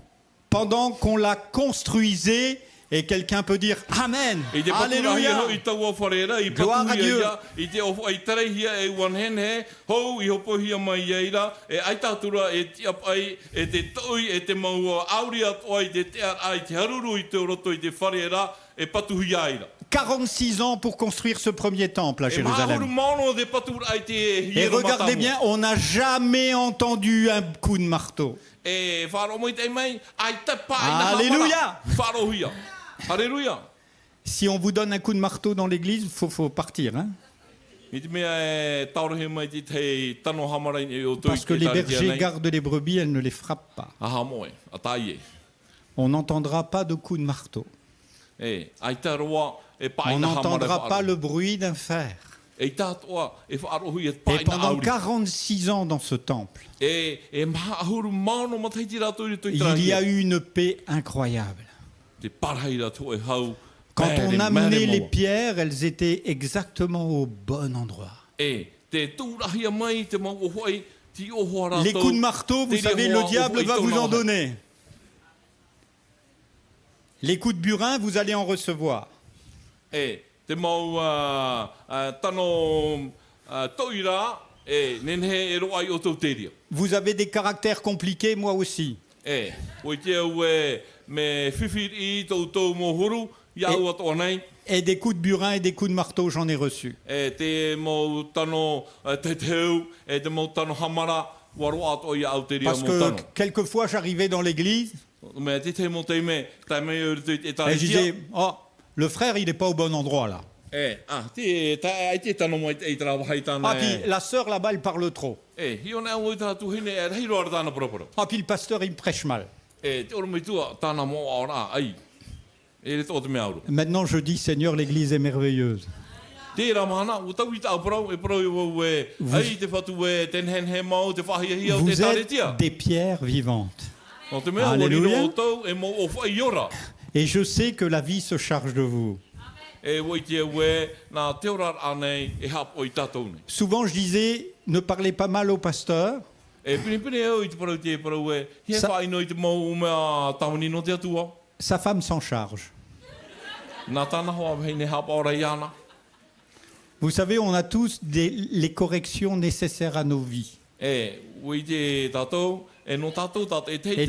pendant qu'on la construisait. Et quelqu'un peut dire Amen. Alléluia. Gloire à Dieu. « 46 ans pour construire ce premier temple à Jérusalem. Et regardez bien, on n'a jamais entendu un coup de marteau. Alléluia. Alléluia. Si on vous donne un coup de marteau dans l'église, faut partir. Hein? Parce que les bergers gardent les brebis, elles ne les frappent pas. On n'entendra pas de coup de marteau. On n'entendra pas le bruit d'un fer. Et pendant 46 ans dans ce temple, il y a eu une paix incroyable. Quand on amenait les pierres, elles étaient exactement au bon endroit. Les coups de marteau, vous savez, le diable va vous en donner. Les coups de burin, vous allez en recevoir. Vous avez des caractères compliqués, moi aussi. Et des coups de burin et des coups de marteau, j'en ai reçu. Parce que quelquefois, j'arrivais dans l'église et je disais, oh, le frère, il n'est pas au bon endroit là. Ah, puis la sœur là-bas, elle parle trop. Ah, puis le pasteur, il prêche mal. Maintenant, je dis, Seigneur, l'église est merveilleuse. Vous êtes des pierres vivantes. Alléluia. Et je sais que la vie se charge de vous. Souvent, je disais, ne parlez pas mal au pasteur. Sa femme s'en charge. Vous savez, on a tous les corrections nécessaires à nos vies. Et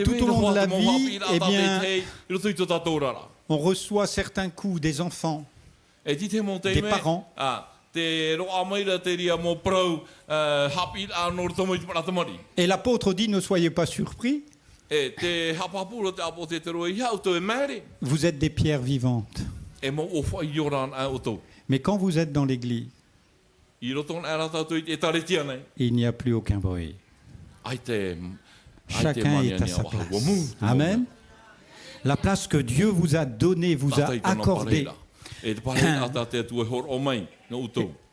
tout au long de la vie, eh bien, on reçoit certains coups des enfants, des parents. Et l'apôtre dit, ne soyez pas surpris. Vous êtes des pierres vivantes. Mais quand vous êtes dans l'église, il n'y a plus aucun bruit. Chacun est à sa place. Amen. La place que Dieu vous a donnée, vous a accordée.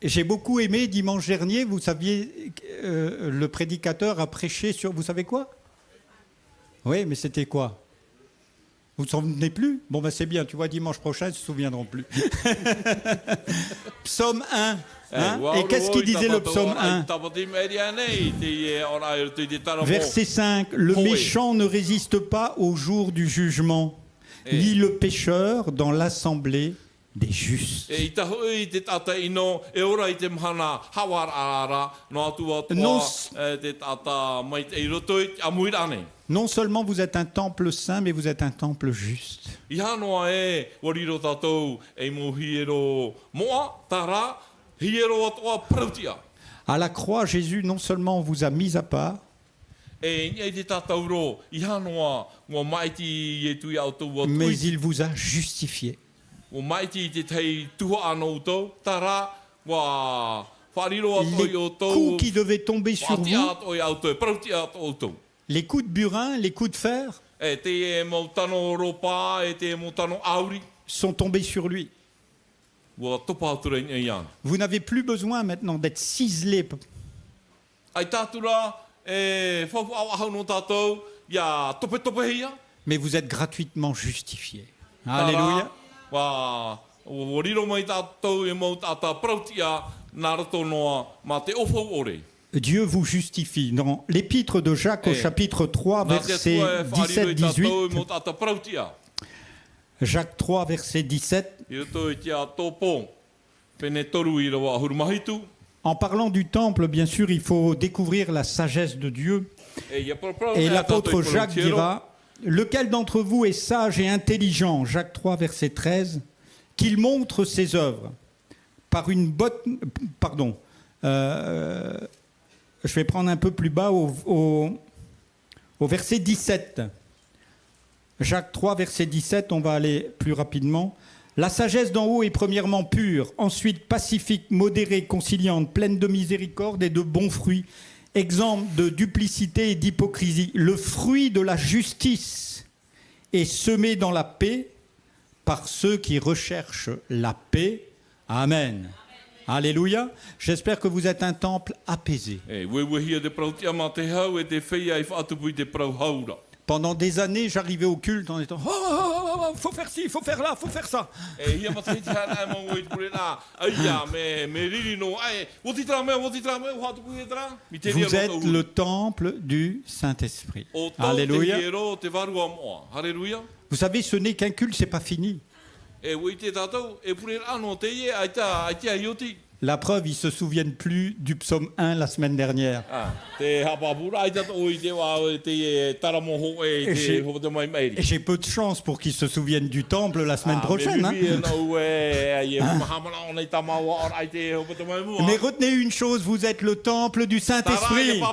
J'ai beaucoup aimé dimanche dernier, vous saviez, le prédicateur a prêché sur, vous savez quoi? Oui, mais c'était quoi? Vous ne vous souvenez plus? Bon, ben c'est bien, tu vois, dimanche prochain, ils ne se souviendront plus. Psaume 1. Hein? Et qu'est-ce qu'il disait le psaume 1? Verset 5. Le méchant ne résiste pas au jour du jugement, ni le pécheur dans l'assemblée des justes. Non seulement vous êtes un temple saint, mais vous êtes un temple juste. À la croix, Jésus non seulement vous a mis à part, mais il vous a justifié. Les coups qui devaient tomber sur vous, les coups de burin, les coups de fer, sont tombés sur lui. Vous n'avez plus besoin maintenant d'être ciselé. Mais vous êtes gratuitement justifié. Alléluia. Dieu vous justifie. Dans l'épître de Jacques au chapitre 3, versets 17-18. Jacques 3, verset 17. En parlant du temple, bien sûr, il faut découvrir la sagesse de Dieu. Et l'apôtre Jacques dira, lequel d'entre vous est sage et intelligent, Jacques 3, verset 13, qu'il montre ses œuvres par une bonne... Pardon. Je vais prendre un peu plus bas au verset 17. Jacques 3, verset 17, on va aller plus rapidement. La sagesse d'en haut est premièrement pure, ensuite pacifique, modérée, conciliante, pleine de miséricorde et de bons fruits, exempte de duplicité et d'hypocrisie. Le fruit de la justice est semé dans la paix par ceux qui recherchent la paix. Amen. Alléluia. J'espère que vous êtes un temple apaisé. Pendant des années, j'arrivais au culte en étant faut faire ci, faut faire là, faut faire ça. Vous êtes le temple du Saint-Esprit. Alléluia. Vous savez, ce n'est qu'un culte, c'est pas fini. La preuve, ils ne se souviennent plus du psaume 1 la semaine dernière. Et j'ai peu de chance pour qu'ils se souviennent du temple la semaine prochaine. Hein? Mais retenez une chose, vous êtes le temple du Saint-Esprit. Vous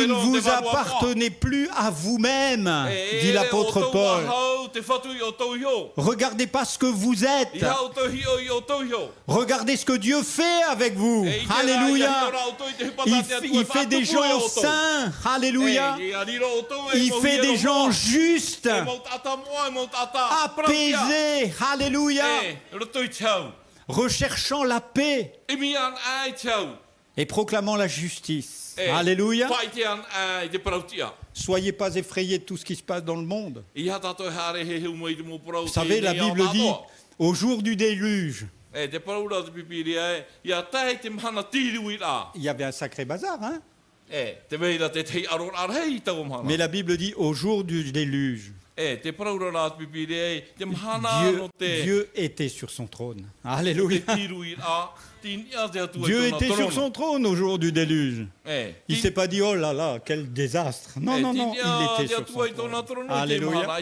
ne vous appartenez plus à vous-même, dit l'apôtre Paul. Regardez pas ce que vous êtes. Regardez ce que Dieu fait avec vous. Alléluia. Il fait des gens saints. Alléluia. Il fait des gens justes, apaisés. Alléluia. Recherchant la paix et proclamant la justice. Alléluia. Soyez pas effrayés de tout ce qui se passe dans le monde. Vous savez, la Bible dit, au jour du déluge, Il y avait un sacré bazar, hein? Mais la Bible dit au jour du déluge, Dieu était sur son trône. Alléluia. Dieu était sur son trône au jour du déluge. Il ne s'est pas dit, oh là là, quel désastre. Non, non, non, il était sur son trône. Alléluia.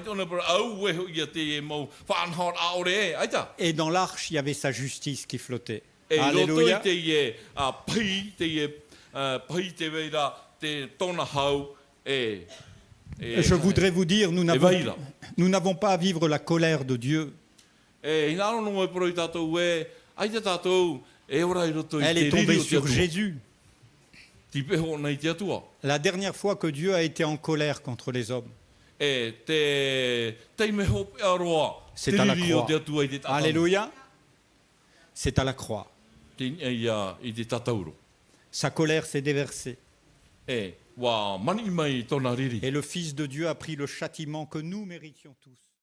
Et dans l'arche, il y avait sa justice qui flottait. Alléluia. Je voudrais vous dire, nous n'avons pas à vivre la colère de Dieu. Elle est tombée sur Jésus. La dernière fois que Dieu a été en colère contre les hommes, c'est à la croix. Alléluia. C'est à la croix. Sa colère s'est déversée. Et le Fils de Dieu a pris le châtiment que nous méritions tous.